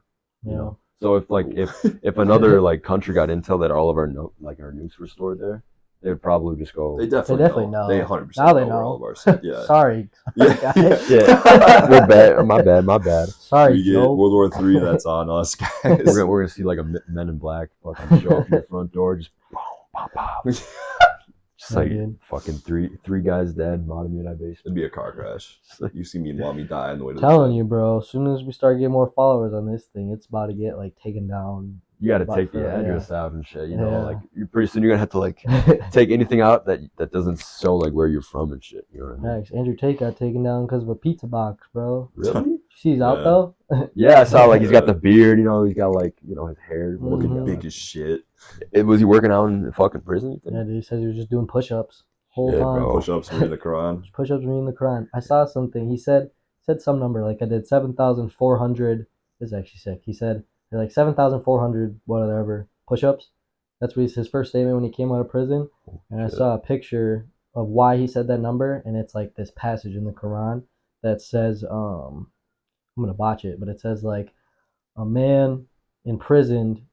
You You know, know, So if another like country got intel that all of our our nukes were stored there, they would probably just go. They definitely know. They 100% Now they know where all of know. our stuff. Yeah. Sorry. Yeah. Yeah. We're bad. My bad. Sorry, We get Joe. World War III. That's on us, guys. We're gonna see like a Men in Black fucking show up in your front door, just pop, pop. Just like fucking three guys dead, bottom unit basement. It'd be a car crash. You see me and mommy die on the way to Telling the you, bro. As soon as we start getting more followers on this thing, it's about to get like taken down. You got to take the address out and shit. You know, Yeah. like pretty soon you're gonna have to like take anything out that doesn't show like where you're from and shit. You know what I mean? Max, Andrew Tate got taken down because of a pizza box, bro. Really? You see he's out though? Yeah, I saw like he's got the beard. You know, he's got like his hair looking Mhm. big as shit. Was he working out in fucking prison? You think? Yeah, dude. He says he was just doing push-ups whole Shit, time. bro. Push-ups reading the Quran. Push-ups reading the Quran. I saw something. He said some number like I did 7,400. This is actually sick. He said like 7,400 whatever push-ups. That's what his first statement when he came out of prison. And I saw a picture of why he said that number, and it's like this passage in the Quran that says, I'm gonna botch it, but it says like a man in prison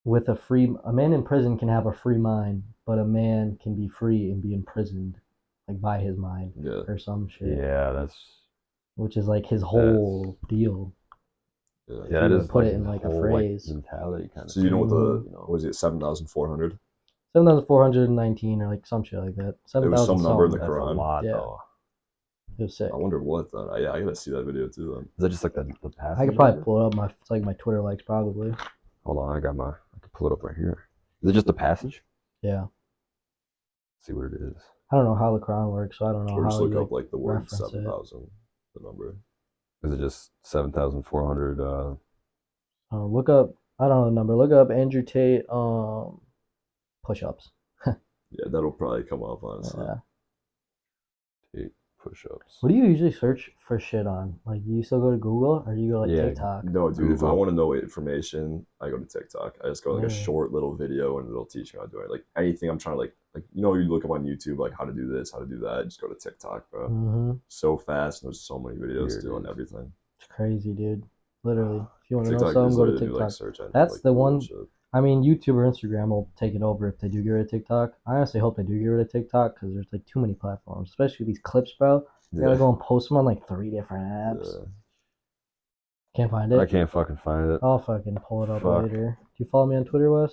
can have a free mind, but a man can be free and be imprisoned like by his mind or some shit. Yeah, that's which is like his whole deal. Yeah, that is put it in like a phrase. Mentality kind of. So you know what what was it? 7,400. 7,419 or like some shit like that. 7,000. It was some number in the That's a Quran. lot, Yeah. though. It was sick. I wonder what then. I gotta see that video too then. Is that just like the passage? I could probably pull it up. It's like my Twitter likes probably. Hold on, I can pull it up right here. Is it just the passage? Yeah. Let's see what it is. I don't know how the Quran works, so I don't know Or how just you look up like the word reference it. 7,000, the number. Is it just 7,400? Look up. I don't know the number. Look up Andrew Tate push-ups. Yeah, that'll probably come up honestly. Yeah. Tate push-ups. What do you usually search for shit on? Like, do you still go to Google or do you go like TikTok? No, dude. If I Google. want to know information, I go to TikTok. I just go like a Yeah. short little video, and it'll teach me how to do it. Like anything I'm trying to like you look up on YouTube like how to do this, how to do that. Just go to TikTok, bro. Mm-hmm. So fast, and there's so many videos Here it too on is. everything. It's crazy, dude. Literally. If you want to know TikTok something, is go to literally, TikTok. like, search engine, That's like, the Google one. and shit. I mean, YouTube or Instagram will take it over if they do get rid of TikTok. I honestly hope they do get rid of TikTok because there's like too many platforms, especially these clips, bro. You gotta go and post them on like 3 different apps. Yeah. Can't find it. I can't fucking find it. I'll fucking pull it up Fuck. later. Do you follow me on Twitter, Wes?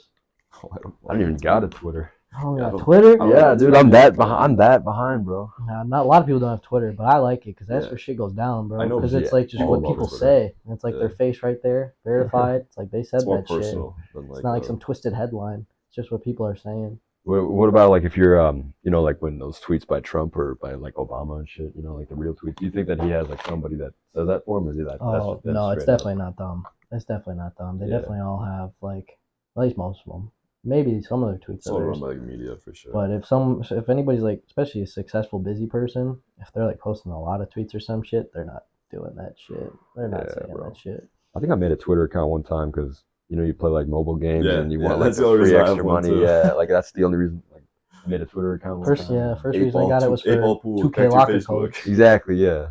Oh, I don't even got a Twitter. Oh, Yeah, I got don't- Twitter? I don't Yeah, know. dude, I'm that behind. I'm that behind, bro. Nah, not a lot of people don't have Twitter, but I like it because that's Yeah. where shit goes down, bro. I know, Because it's yeah, like just all what over people Twitter. say. It's like Yeah. their face right there, verified. It's like they said It's more that shit. personal than like. It's not like some twisted headline. It's just what people are saying. What about like if you're like when those tweets by Trump or by like Obama and shit, like the real tweets? Do you think that he has like somebody that says that for him, or is he that? Oh that's no, it's straight up? definitely not them. It's definitely not them. They Yeah. definitely all have like at least most of them. Maybe some of their tweets It's all are run theirs. by the media for sure. But if anybody's like, especially a successful busy person, if they're like posting a lot of tweets or some shit, they're not doing that shit. They're not Yeah, saying bro. that shit. I think I made a Twitter account one time because you play like mobile games Yeah, and you yeah, want like that's the only free reason I extra have one, money. too. Yeah, like that's the only reason. Like, I made a Twitter account. One First time. reason I got it was for 8-ball pool, 2K check your locker Facebook. codes. Exactly. Yeah.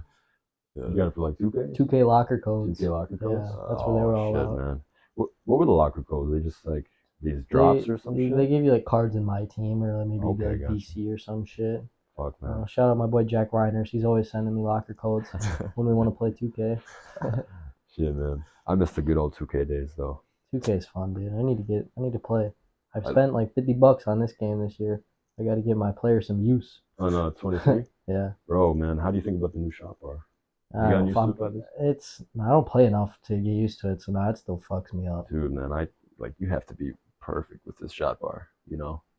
Yeah. You got it for like 2K. 2K locker codes. 2K locker codes. Yeah, that's where they were all shit, out. man. What were the locker codes? They just like these drops or some shit. They give you like cards in my team or maybe Okay, like gotcha. VC or some shit. Fuck, man. Shout out my boy Jack Reiners. He's always sending me locker codes when we want to play 2K. Shit, man. I miss the good old 2K days though. 2K is fun, dude. I need to play. I've I- spent like $50 on this game this year. I got to give my players some use. Oh no, 23. Yeah. Bro, man, how do you think about the new shop bar? You I got don't, used know to if it by this? I don't play enough to get used to it, so now it still fucks me up. Dude, man, you have to be perfect with this shot bar.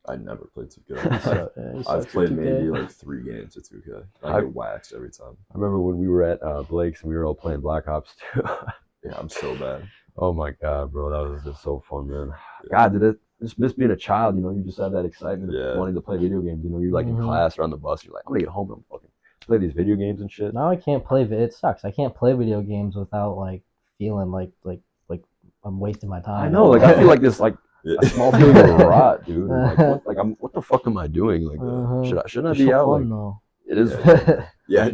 I never played 2K. So, yeah, you I've suck at played 2K. maybe like 3 games of 2K. I get waxed every time. I remember when we were at Blake's and we were all playing Black Ops 2. Yeah, I'm so bad. Oh my god, bro, that was just so fun, man. God, did it just miss being a child? You just have that excitement Yeah. of wanting to play video games. You're like in Mhm. class or on the bus. You're like, I'm gonna get home and fucking play these video games and shit. Now I can't play. It sucks. I can't play video games without like feeling like I'm wasting my time. I know, like I feel like this like Yeah. a small feeling of rot, dude. What the fuck am I doing? Like, Uh-huh. shouldn't I It's be so out? fun Like, though. It is. Yeah. Yeah,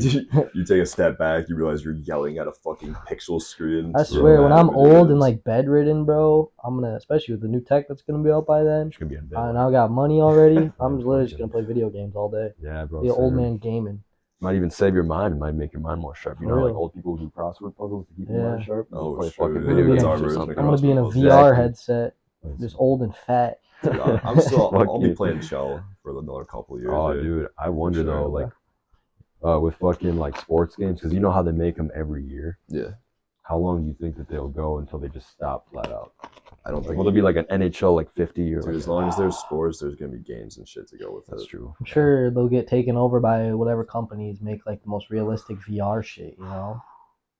you take a step back, you realize you're yelling at a fucking pixel screen. I It's so swear, when bad, I'm but it old and is. like bedridden, bro, I'm gonna, especially with the new tech that's gonna be out by then, It's gonna be in bed. and I got money already. I'm Yeah, literally just fucking- gonna play video games all day. Yeah, bro. Be an old same. man gaming. Might even save your mind. Might make your mind more sharp. You For know, like real. old people who do crossword puzzles to keep your mind Yeah. sharp. You Oh, play true, fucking yeah, video that's games our or version of something. I'm gonna be in a Exactly. VR headset, just Fuck old and fat. Yeah, I'm still. I'll be you. playing Shell for another couple of years. Oh, dude, I wonder sure. though, like, with fucking like sports games, because you know how they make them every year. Yeah, How long do you think that they'll go until they just stop flat out? I don't Like, think. will there be like an NHL like 50 or? Dude, like, as long as there's sports, there's gonna be games and shit to go with that's it. true. I'm sure they'll get taken over by whatever companies make like the most realistic VR shit. You know,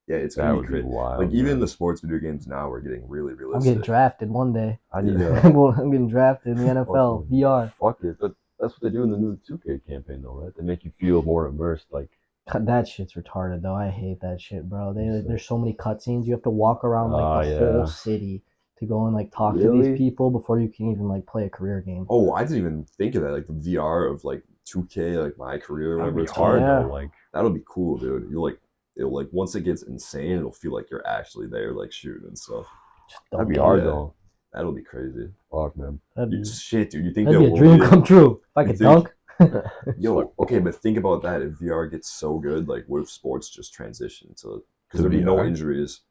Yeah, it's That gonna would be be crazy. wild. Like even man. the sports video games now are getting really I'm realistic. getting drafted one day. I need Yeah. to. I'm getting drafted in the NFL Fucking VR. Fuck it, but that's what they do in the new 2K campaign, though, right? They make you feel more immersed. Like, That shit's retarded though. I hate that shit, bro. Sick. There's so many cutscenes. You have to walk around like Oh, the yeah. whole city to go and like talk to Really? these people before you can even like play a career game. Oh, I didn't even think of that. Like the VR of like 2K, like my career, or that'd whatever be it's hard called. Yeah. though. Like, That'll be cool, dude. You'll like, it'll like once it gets insane, it'll feel like you're actually there, like shooting and stuff. Just that'd don't be get hard it. though. That'll be crazy. Fuck, man. That'd be, Shit, dude. You think that'd be there a will dream come true. If I You could think- dunk. Yo, okay, but think about that. If VR gets so good, like, what if sports just transition to? Because there'd be no VR? injuries.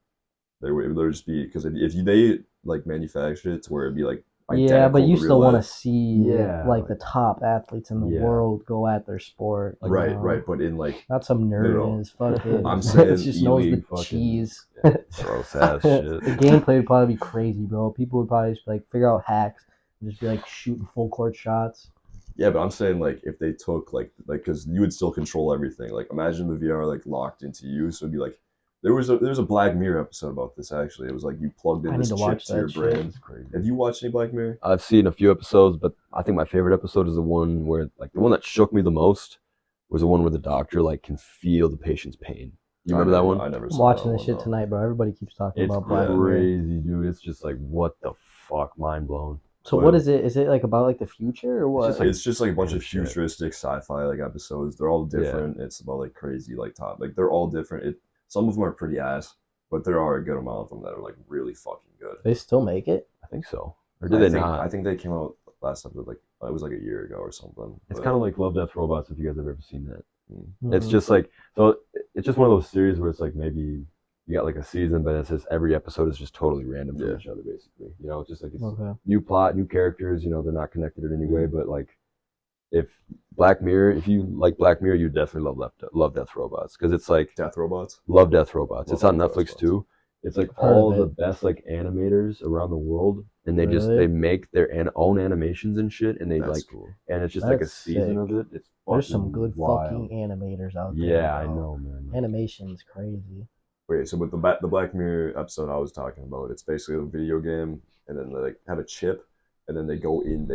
There'd just be because they like manufactured it to where it'd be like Yeah, but identical you to still real want to life. see Yeah, like the top athletes in the Yeah. world go at their sport. you Right, know? right. But in like, Not some nerd No, no. in his fucking. I'm saying just knows the elite fucking- cheese. Gross ass shit. The gameplay would probably be crazy, bro. People would probably just like figure out hacks and just be like shooting full court shots. yeah, but I'm saying like if they took like because you would still control everything. Like imagine the VR like locked into you, so it'd be like there was a Black Mirror episode about this actually. It was like you plugged in I this need to chip watch to your that shit. brain. It's crazy. Have you watched any Black Mirror? I've seen a few episodes, but I think my favorite episode is the one where, like, the one that shook me the most was the one where the doctor like can feel the patient's pain. You remember that one? I never I'm saw watching that this one, shit no. tonight, bro. Everybody keeps talking It's about Black Mirror. crazy, dude. It's just like, what the fuck, mind blown. So what is it? Is it like about like the future or what? just like- It's just like a bunch of shit. futuristic sci-fi like episodes. They're all different. It's about like crazy like top. Like they're all different. Some of them are pretty ass, but there are a good amount of them that are like really fucking good. They still make it? I think so. Or did they not? I think they came out last episode like it was like a year ago or something. It's but- kind of like Love, Death, Robots, if you guys have ever seen that. It's Mhm. just like, so it's just one of those series where it's like maybe you got like a season, but it's just every episode is just totally random from Yeah. each other, basically. You know, it's just like it's Okay. new plot, new characters, you know, they're not connected in any way, but like if Black Mirror, if you like Black Mirror, you definitely love Death Robots, because it's like Death Robots. Love Death Robots. It's Love on Death Netflix Robots. too. It's like Heard of all the it. best like animators around the world, and they just Really? they make their own animations and shit, and they That's like, cool. and it's just like a That's season sick. of it. It's There's some fucking good wild. fucking animators out there. Yeah, I bro. know, man. Animation's crazy. Wait, so with the Black Mirror episode I was talking about, it's basically a video game, and then they like have a chip, and then they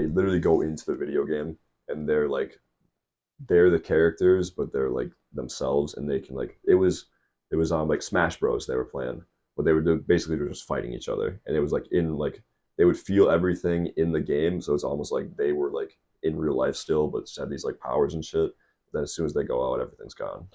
literally go into the video game, and they're the characters, but they're like themselves, and they can like it was like Smash Bros. They were playing, but they were basically they were just fighting each other, and it was like in like they would feel everything in the game, so it's almost like they were like in real life still, but just had these like powers and shit. Then as soon as they go out, everything's gone.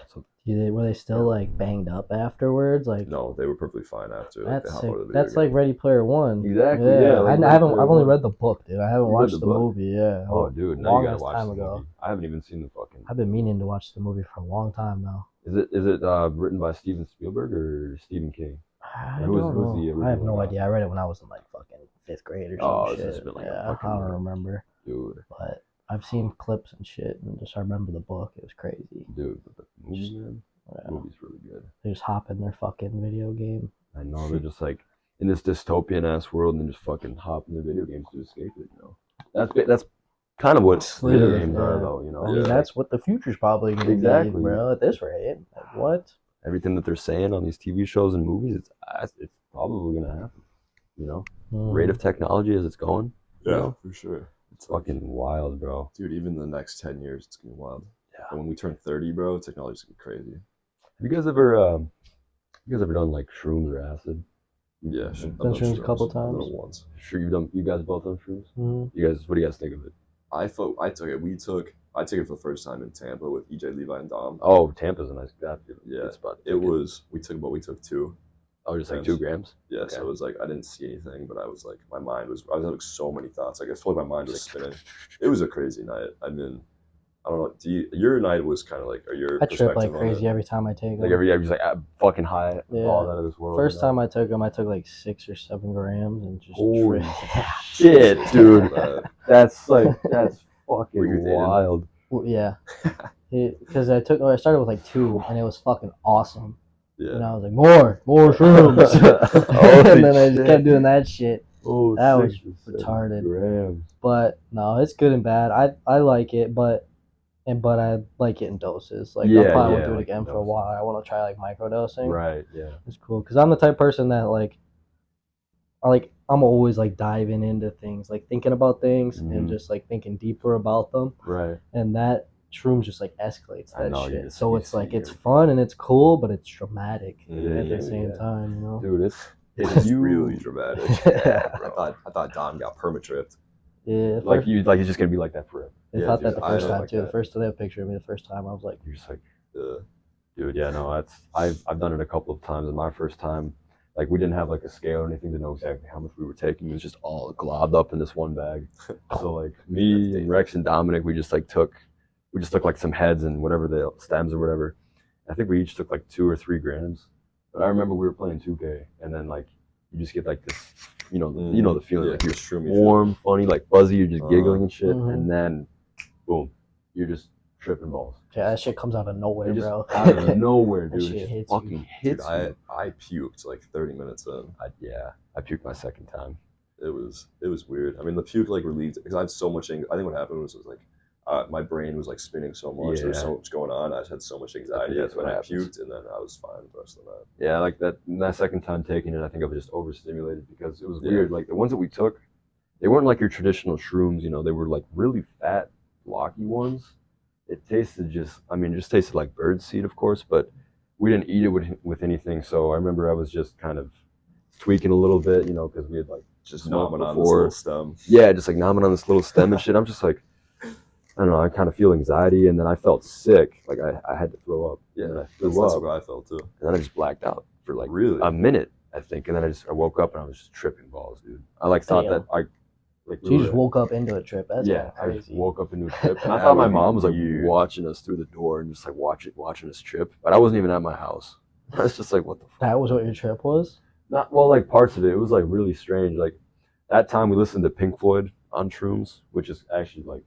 Were they still like banged up afterwards? Like No, they were perfectly fine after. Like, that's they hop sick. out of the video That's game. like Ready Player One. Exactly, Yeah, yeah, like I Ready haven't. Player I've only One. read the book, dude. I haven't You read watched the the book? movie. Yeah. Oh, dude, now you gotta Longest watch time the ago. movie. I haven't even seen the fucking. I've been meaning to watch the movie for a long time now. Is it written by Steven Spielberg or Stephen King? I Who's- don't who's the know. I have original no guy? idea. I read it when I was in like fucking 5th grade or some Oh, shit. this has been like a yeah, fucking I don't minute. remember, Dude, but I've seen clips and shit, and just I remember the book. It was crazy. but the movie, man, the Yeah. movie's really good. They just hop in their fucking video game. I know they're just like in this dystopian ass world, and then just fucking hop in the video games to escape it. You know, that's kind of what video Yeah. games are, though. You know, I mean, Yeah. that's what the future's probably gonna Exactly. be, bro. At this rate, like, what? everything that they're saying on these TV shows and movies, it's probably gonna happen. You know, rate of technology as it's going, you Yeah, know? for sure. It's fucking wild, bro. Dude, even the next 10 years, it's gonna be wild. Yeah. And when we turn 30, bro, technology's gonna be crazy. Have you guys ever done like shrooms or acid? Yeah, Done shrooms a couple I've done times. it once. Sure, you guys both done shrooms? Mhm. You guys, what do you guys think of it? I took it. We took I took it for the first time in Tampa with EJ Levi and Dom. Oh, Tampa's a nice good spot. It was. We took 2. Oh, just like 2 grams. Yeah, Okay. so it was like I didn't see anything, but I was having so many thoughts. Like I felt like my mind was spinning. It was a crazy night. I mean, I don't know. Your night was kind of like, or your I trip like perspective on crazy it? every time I take them. Like every year, just like fucking high, Yeah. all out of this world. First time I took them, I took like 6 or 7 grams and just Holy tripped. shit, dude. Uh, That's fucking Were you dating? wild. Well, yeah, because I started with like 2 and it was fucking awesome. yeah. And I was like, more shrooms. And then I just kept doing that shit. Oh, That was 6 or 7 retarded. grams. But no, it's good and bad. I like it, but I like it in doses. Like I Yeah, probably won't yeah, do it like again in for a doses. while. I want to try like microdosing. Right. Yeah. It's cool because I'm the type of person that I'm always like diving into things, like thinking about things and Mhm. just like thinking deeper about them. Right. And that shrooms just like escalates I that know, you shit. just- So you it's like see it's everything. fun and it's cool, but it's dramatic Yeah, at the same yeah. time, you know. Dude, It's really dramatic. Yeah, I thought Dom got perma-tripped. Yeah, like he's just gonna be like that forever. I Yeah, thought that dude, the I first know time like too. that. The first time they have a picture of me, the first time I was like, You're just like, Uh, dude, yeah, no, I've done it a couple of times. And my first time, like we didn't have like a scale or anything to know exactly how much we were taking. It was just all globbed up in this one bag. So like me and Rex and Dominic, we just took like some heads and whatever the stems or whatever. I think we each took like 2 or 3 grams. But I remember we were playing 2K, and then like you just get like this, you know the feeling, yeah, like you're shroomy warm, funny, like fuzzy, you're just giggling and shit, Mhm. and then boom, you're just tripping balls. yeah, that shit comes out of nowhere, It just bro. out of nowhere, That dude. shit It just hits you. fucking Dude, hits you. I puked like 30 minutes in. I puked my second time. It was weird. I mean, the puke like relieved because I had so much. I think what happened was like my brain was like spinning so much. There was Yeah. so much going on. I just had so much anxiety. that's When what I happens. puked, and then I was fine the rest of the night. Yeah, like that second time taking it, I think I was just overstimulated because it was Yeah. weird. Like the ones that we took, they weren't like your traditional shrooms. You know, they were like really fat, blocky ones. It tasted just tasted like birdseed, of course, but we didn't eat it with anything. So I remember I was just kind of tweaking a little bit, you know, because we had like Just Smoked nomming on this before. little stem. yeah, just like nomming on this little stem and shit. I'm just like, I don't know, I kind of feel anxiety, and then I felt sick, like I had to throw up. Yeah, and then I that's threw up, what I felt too. and then I just blacked out for like Really? a minute, I think, and then I woke up and I was just tripping balls, dude. I like thought Damn. that I like So you just woke up into a trip. That's yeah, I just crazy. woke up into a trip, and I That thought my would be mom was like weird. watching us through the door and just like watching us trip, but I wasn't even at my house. I was just like, what the fuck? That was what your trip was? Not well, like parts of it. It was like really strange. Like that time we listened to Pink Floyd on shrooms, which is actually like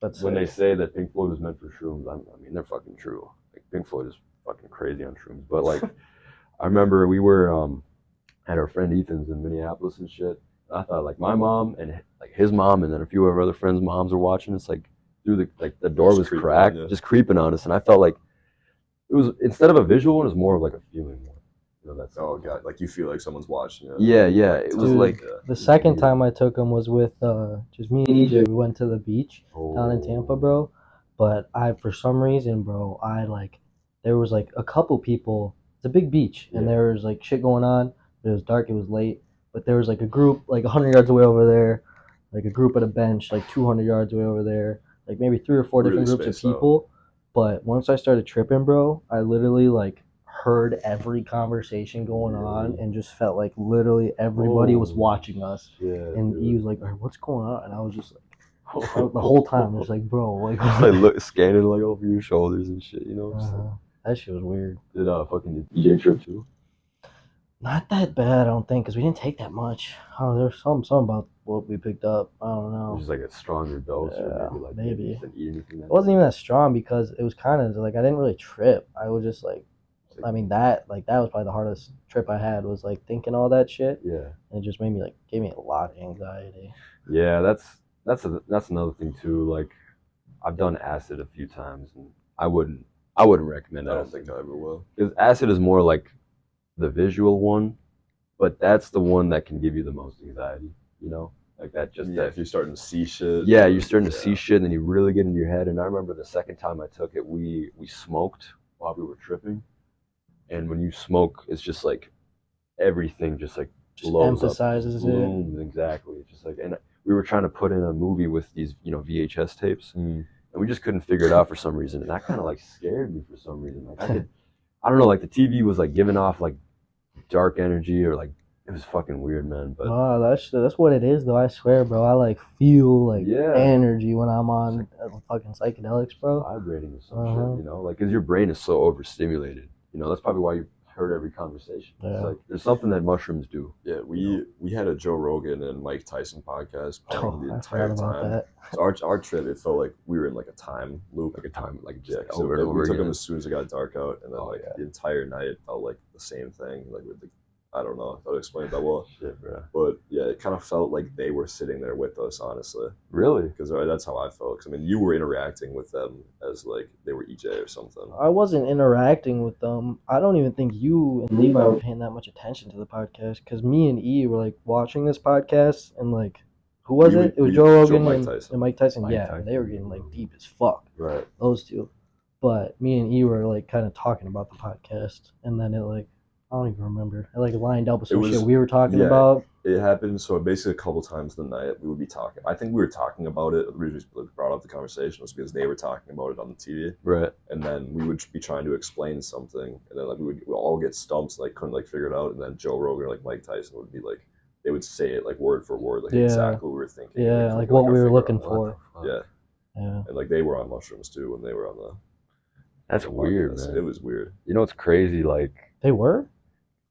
That's when they sick. say that Pink Floyd was meant for shrooms. I mean, they're fucking true. Like Pink Floyd is fucking crazy on shrooms. But like, I remember we were at our friend Ethan's in Minneapolis and shit. I thought like my mom and like his mom and then a few of our other friends' moms were watching us. Like through the door Just was creeping cracked, on you. just creeping on us, and I felt like it was, instead of a visual one, it was more of like a feeling one. You know, that's Oh god, like you feel like someone's watching you. Yeah, yeah. It was Dude, like The second time I took them was with just me and EJ. We went to the beach down in Tampa, bro. But for some reason, bro, there was like a couple people. It's a big beach, and Yeah. there was like shit going on. It was dark. It was late, but there was like a group like 100 yards away over there, like a group at a bench like 200 yards away over there, like maybe 3 or 4 different Really groups of spaced out. people. But once I started tripping, bro, I literally like heard every conversation going on and just felt like literally everybody was watching us. And he was like, "Hey, what's going on?" And I was just like, the whole time, I was like, bro, like, like look, scanning like over your shoulders and shit, you know. Just, that shit was weird. did fucking DJ trip too? Not that bad, I don't think, because we didn't take that much. Oh, there's something about what we picked up. I don't It know. was just like a stronger dose, Yeah, or maybe like maybe. you just didn't eat anything. It wasn't even that strong because it was kind of like I didn't really trip. I was just like, I mean that was probably the hardest trip I had was like thinking all that shit. Yeah, And it just gave me a lot of anxiety. yeah. That's another thing too. Like, I've done acid a few times, and I wouldn't recommend I it. don't think I ever will. Because acid is more like the visual one, but that's the one that can give you the most anxiety. You know, like that. Just Yeah, that. if you're starting to see shit. Yeah, you're starting to Yeah. see shit, and then you really get into your head. And I remember the second time I took it, we smoked while we were tripping, and when you smoke, it's just like everything just like Just blows up, emphasizes it. blooms. Exactly. It's just like, and we were trying to put in a movie with these, VHS tapes, Mm. and we just couldn't figure it out for some reason, and that kind of like scared me for some reason. Like I don't know, like the TV was like giving off like dark energy, or like it was fucking weird, man. But Oh, that's what it is, though. I swear, bro. I like feel like Yeah. energy when I'm on fucking psychedelics, bro. vibrating or some Uh-huh. shit, you know, like because your brain is so overstimulated. You know, that's probably why you heard every conversation. Yeah. It's like there's something that mushrooms do. Yeah, we had a Joe Rogan and Mike Tyson podcast playing the I entire forgot about time. that. So our trip, it felt like we were in like a time loop. Like a time, like Yeah, just so over and over we took again. them as soon as it got dark out, and then Oh, like yeah. the entire night it felt like the same thing. Like with the, I don't know how to explain it that well, Shit, bro. but yeah, it kind of felt like they were sitting there with us, honestly, Really? because that's how I felt. 'Cause, I mean, you were interacting with them as like they were EJ or something. I wasn't interacting with them. I don't even think you and Levi were paying that much attention to the podcast, because me and E were like watching this podcast, and like, who was You- it? It was you- Joe Rogan Mike and, Tyson. and Mike Tyson. Mike Yeah, Tyson. they were getting like deep as fuck, Right. those two. But me and E were like kind of talking about the podcast, and then it like, I don't even remember. It like lined up with some was- shit we were talking yeah. about. It happened so basically a couple times in the night we would be talking. I think we were talking about it. The reason we brought up the conversation was because they were talking about it on the TV, Right. and then we would be trying to explain something, and then like we'd all get stumped, like couldn't like figure it out, and then Joe Rogan or like Mike Tyson would be like, they would say it like word for word, like Yeah. exactly what we were thinking. Yeah, couldn't, like what we figure were it looking out. for. Yeah, Yeah. and like they were on mushrooms too when they were on the. That's weird, podcast. man. It was weird. You know what's crazy? Like They were?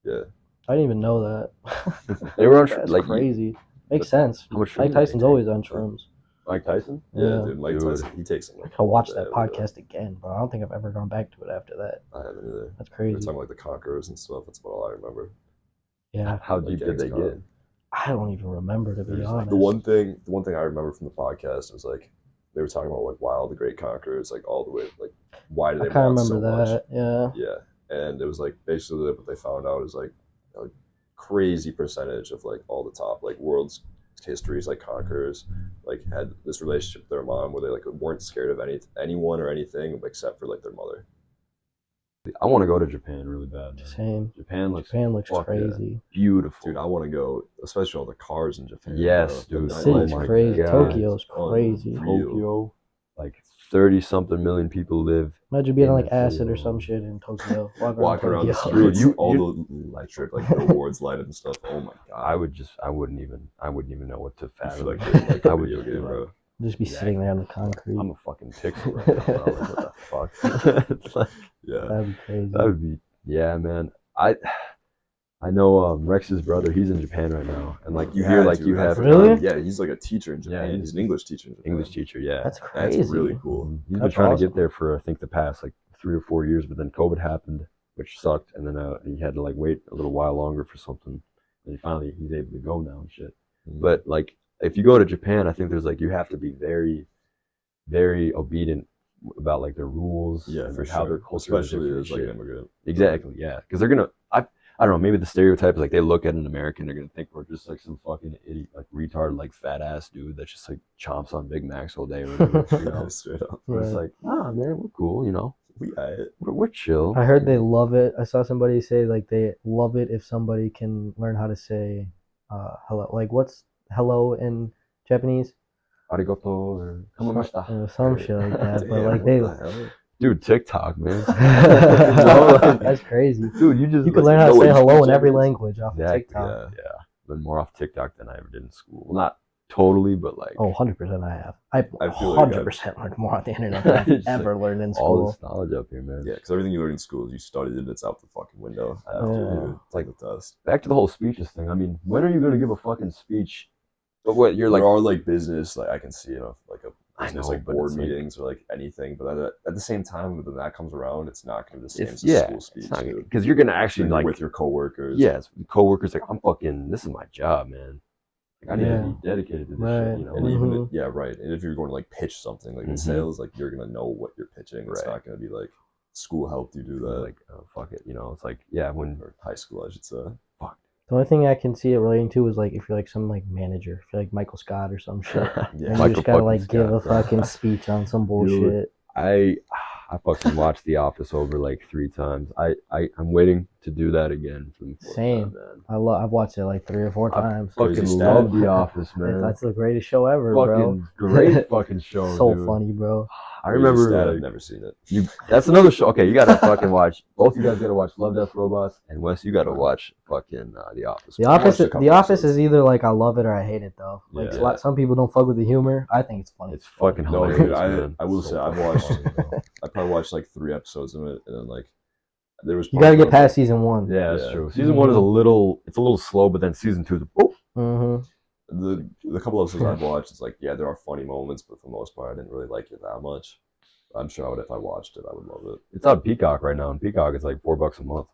Yeah. I didn't even know that. They were on That's like crazy. Makes sense. How much Mike shrooms Tyson's they take? always on shrooms. Mike Tyson. Yeah, Yeah. dude, Mike Dude. Tyson, he takes them. Like, I'll watch all that day, podcast again, bro. I don't think I've ever gone back to it after that. I haven't either. That's We crazy. were talking like the Conquerors and stuff. That's about all I remember. Yeah. How Like, deep did they Genghis get? Khan. I don't even remember, to be There's, like, honest. The one thing I remember from the podcast was like they were talking about like Wild the Great Conquerors, like all the way like why do I they kind of want remember so much? that. Yeah. Yeah, and it was like basically what they found out is like a crazy percentage of like all the top like world's histories like conquerors like had this relationship with their mom where they like weren't scared of anyone or anything except for like their mother. I want to go to Japan really bad. Man. Same. Japan looks Japan looks fuck yeah. crazy. beautiful. Dude, I want to go, especially all the cars in Japan. Yes, bro. dude. The City's Oh my nightlife. crazy. God. Tokyo's Oh, crazy. real. Tokyo, like 30-something million people live. Imagine being in on like that city acid or alone. some shit in Tokyo. Walking around the Tokyo. streets, Dude, all the electric like billboards lighted and stuff. Oh my god! I wouldn't even know what to I fathom. feel like I a would video just be game, like, bro. Just be sitting there on the concrete. I'm a fucking pixel right now, bro. Like, what the fuck? It's like, Yeah, That'd be crazy. that would be, yeah, man. I know Rex's brother. He's in Japan right now, and like you hear, like dude, you I have forgot. Really? Yeah, he's like a teacher in Japan. he's- He's an English teacher in Japan. English teacher. Yeah, That's That's crazy. really cool. He's been That's trying to awesome. get there for I think the past like 3 or 4 years, but then COVID happened, which sucked, and then he had to like wait a little while longer for something, and he's able to go now and shit. Mhm. But like if you go to Japan, I think there's like you have to be very, very obedient about like their rules. Yeah, and for like, how their sure. culture Especially is as like shit. an immigrant. Exactly, yeah, because they're gonna. I don't know. Maybe the stereotype is like they look at an American, they're gonna think we're just like some fucking idiot, like retard, like fat ass dude that just like chomps on Big Macs all day or whatever. You know, Straight up. but it's Right. like, nah, man, we're cool. You know, We it. we're chill. I heard they love it. I saw somebody say like they love it if somebody can learn how to say hello. Like what's hello in Japanese? Arigato or kamamashita. Some shit like that. But Damn, like what they the hell? Dude, TikTok, man. That's crazy. Dude, you just You can like, learn how to know say what hello in speech every it is. language off of Exactly, TikTok. yeah. Been more off TikTok than I ever did in school. Well, not totally, but like Oh, 100% I have. I feel like 100% learned more on the internet than I've It's ever learned in all school. this knowledge up here, man. Yeah, because everything you learn in school, you studied it. It's out the fucking window. After Yeah. It's like the test. Back to the whole speeches thing. I mean, when are you gonna give a fucking speech? But what you're like? There are like business, like I can see, like a I business know, like but board it's like- meetings or like anything. But at the same time, when that comes around, it's not gonna be the same as It's, a yeah, school speech. it's not dude. because you're gonna actually You're like with your coworkers. yeah, it's coworkers like I'm fucking. This is my job, man. Like, I need Yeah. to be dedicated to this Right. shit. You know, And Mhm. even yeah, right. And if you're going to like pitch something like in Mhm. sales, like you're gonna know what you're pitching. It's Right. not gonna be like school helped you do that, like oh, fuck it. You know, it's like yeah, when or high school, I should say. The only thing I can see it relating to is like if you're like some like manager, if you're like Michael Scott or some shit. Yeah. And you Michael just gotta fucking like give a Scott, bro. fucking speech on some bullshit. I fucking watched The Office over like 3 times. I'm waiting to do that again for the fourth Same. time, man. I've watched it like 3 or 4 times. Fucking Crazy love stat. The Office, man. That's the greatest show ever, bro. Fucking great fucking show, So dude. funny, bro. I remember Stat, I've like, never seen it. that's another show. Okay, you gotta fucking watch. Both you guys gotta watch Love, Death, Robots, and Wes, you gotta watch fucking The Office. The I watched Office. a couple The Office episodes. is either like I love it or I hate it, though. Like Yeah. some people don't fuck with the humor. I think it's funny. It's fucking No, hilarious, dude, man. I will So say I've fucking watched. funny, bro. I probably watched like 3 episodes of it, and then like there was. You gotta parts get where I was past season 1. Yeah, that's Yeah. true. Season 1 is a little slow, but then season 2 is Mm-hmm. like, the couple episodes I've watched. It's like there are funny moments, but for the most part, I didn't really like it that much. I'm sure if I watched it, I would love it. it's on Peacock right now, and Peacock is like $4 a month.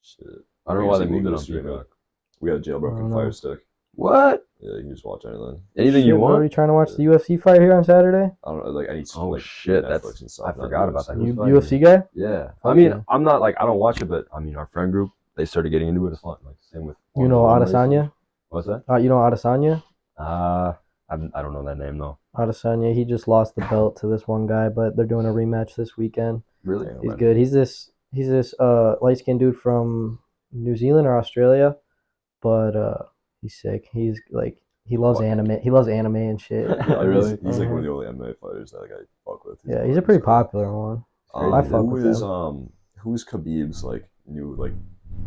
Shit. I don't know why they Usually moved it we on stream it. Peacock. We got a I don't jailbroken know. Fire Stick. What? Yeah, you can just watch anything. Anything Shit, you bro, Are want? you trying to watch the UFC fight here on Saturday? I don't know, like any. Oh, like, shit, Netflix that's- and stuff, I not forgot about that. UFC. Who's fighting? UFC guy? Yeah. I Fuck mean, yeah. I'm not like I don't watch it, but I mean, our friend group they started getting into it. It's like same with. You know Adesanya? What's that? You know Adesanya? I don't know that name though. Adesanya. He just lost the belt to this one guy, but they're doing a rematch this weekend. Really? He's good. He's this light skinned dude from New Zealand or Australia, but he's sick. He's like he loves Fuck. anime. He loves anime and shit. Yeah, Really? He's like one of Uh-huh. the only MMA fighters that like, I fuck with. Yeah, he's a pretty popular one. I fuck Who with is him. who's Khabib's like new like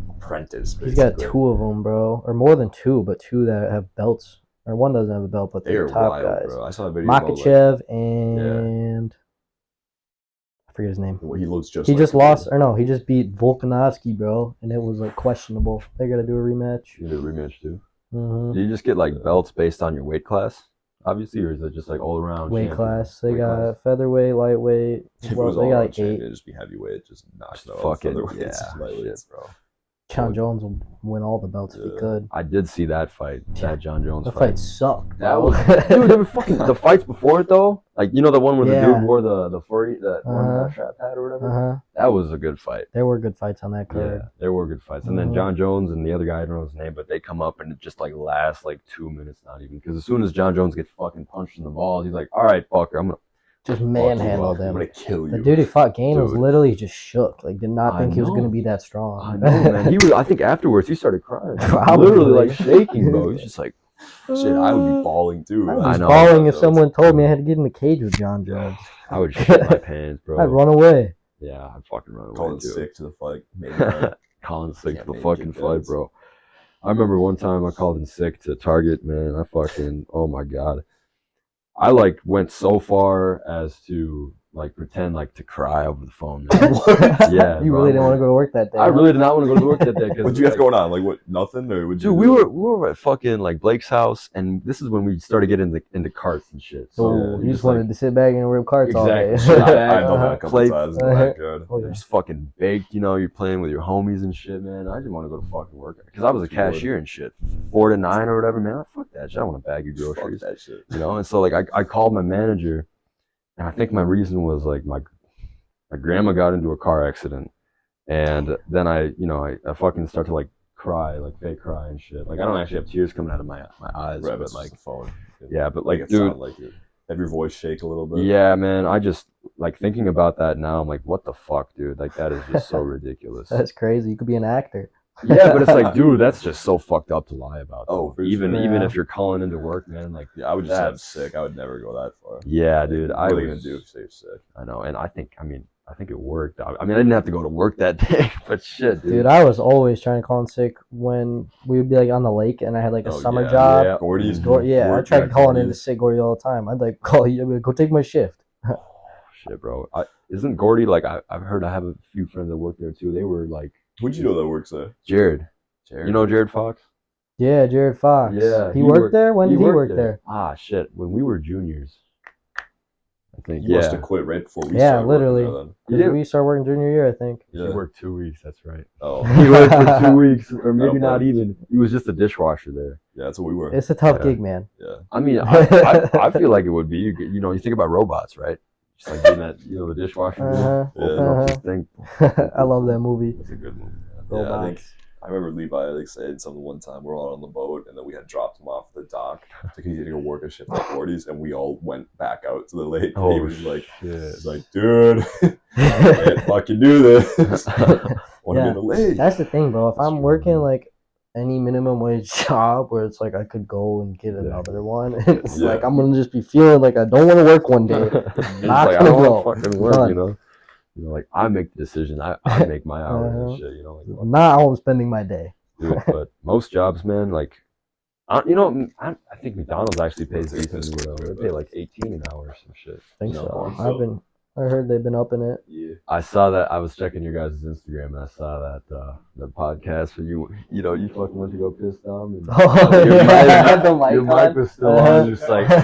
apprentice? He's got basically? 2 of them, bro, or more than 2, but 2 that have belts. Or one doesn't have a belt, but They they're are top wild, guys. bro. I saw a video. about, like, Makachev and I forget his name. well, he looks just. He like just Khabib. lost, or no, he just beat Volkanovski, bro, and it was like questionable. They gotta do a rematch. You do a rematch too. Hmm Do you just get like belts based on your weight class, obviously, or is it just like all around Weight champion? class. They Weight got class? featherweight, lightweight. If it Well, was they all got around like 8. champion, it'd just be heavyweight, just knock Just it out. fucking Featherweights, yeah, lightweights. shit, bro. John Jones will win all the belts if he Yeah. could. I did see that fight, Yeah. that John Jones The fight. fight sucked. That bro. was dude. They were fucking the fights before it though. Like you know the one where the Yeah. dude wore the furry that one Uh-huh. strap pad or whatever. Uh-huh. That was a good fight. There were good fights on that card. Yeah, there were good fights. And then Mhm. John Jones and the other guy, I don't know his name, but they come up and it just like lasts like 2 minutes, not even. Because as soon as John Jones gets fucking punched in the balls, he's like, "All right, fucker, I'm gonna." Just fuck you manhandled up. I'm him. gonna kill The you. dude he fought Gain was Dude. literally just shook. Like, did not I think he was know. gonna be that strong. I know, man. He was. I think afterwards he started crying. Probably. Literally like shaking, bro. He's just like, Shit, I would be bawling too. I I was know. bawling if someone told me I had to get in the cage with John Jones. I would shit my pants, bro. I'd run away. Yeah, I'd fucking run away calling too. sick to the fight. Maybe not. Calling sick Yeah, to the man, fucking kick fight, ass. bro. I remember one time I called in sick to Target, man. I fucking, oh my God. I like went so far as to like pretend like to cry over the phone. Man. Yeah, You bro. really didn't want to go to work that day. I huh? really did not want to go to work that day. What you have going on? Like what? Nothing or would you? Dude, we were at fucking like Blake's house, and this is when we started getting into carts and shit. So So we you just like, wanted to sit back and rip carts all day. Exactly. I know that a couple Play- times in the backyard. Oh, yeah. You're just fucking baked, you know. You're playing with your homies and shit, man. I just want to go to fucking work because I was a You would. cashier and shit, 4 to 9 or whatever, man. Fuck that shit. I want to bag your Fuck groceries, that shit. you know. And so like I called my manager, and I think my reason was like my grandma got into a car accident, and then I fucking start to like cry, like fake cry and shit. Like I don't actually have tears coming out of my eyes, Right, but it's like just the phone. yeah, but Like like it dude. sound like it. Have your voice shake a little bit. Yeah, man. I just like thinking about that now. I'm like, what the fuck, dude? Like that is just so ridiculous. That's crazy. You could be an actor. Yeah, but it's like, dude, that's just so fucked up to lie about. Oh, though. for even sure. even Yeah. if you're calling into work, man. Like, Yeah, I would just have That's- sick. I would never go that far. yeah, dude. What I are they was, gonna do if they're sick? I know, and I think it worked. I mean, I didn't have to go to work that day, but shit, dude. Dude, I was always trying to call in sick when we would be like on the lake and I had like a Oh, summer yeah, job. yeah. Gordy's. Yeah, I work tried calling in to activities. sick Gordy all the time. I'd like call you, I'd be like, go take my shift. Shit, bro. Isn't Gordy like? I've heard. I have a few friends that work there too. They were like Who'd you know that works there? Jared. Jared. You know Jared Fox? Yeah, Jared Fox. Yeah, He worked there? When did he work worked there? Ah, shit. When we were juniors, I think. You Yeah, must have quit right before we Yeah, started working literally. there then. 'Cause Yeah. we started working junior year, I think. he Yeah. worked 2 weeks. That's right. Oh, He worked for 2 weeks, or maybe don't not blame even. He was just a dishwasher there. yeah, that's what we were. It's a tough Yeah. gig, man. Yeah. I mean, I feel like it would be. You think about robots, right? Just like doing that, the dishwasher. Uh-huh. Open Yeah. up this thing. I love that movie. It's a good movie. Man. Yeah, I think Robots. I remember Levi like saying something one time. We're all on the boat, and then we had dropped him off at the dock to he to go work a shift at Gordy's, and we all went back out to the lake. And he was like, shit. he's like, dude, I can't fucking do this. Want to be in the league. That's the thing, bro. If That's I'm true, working man. like any minimum wage job where it's like I could go and get Yeah. another one, it's Yeah. like I'm gonna just be feeling like I don't want to work one day. It's Not like I gonna don't go. want to fucking work, Done. you know. You know, like I make the decision. I make my hours and shit. You know, like fuck, Not how I'm spending my day. dude, but most jobs, man, like. I think McDonald's actually pays decently. You know, they pay like 18 an hour or some shit. I think you so. know? I heard they've been upping it. Yeah. I saw that. I was checking your guys' Instagram and I saw that the podcast where you fucking went to go piss Dom. And Oh, your yeah. mic, The mic your on. mic was still on. Just like, you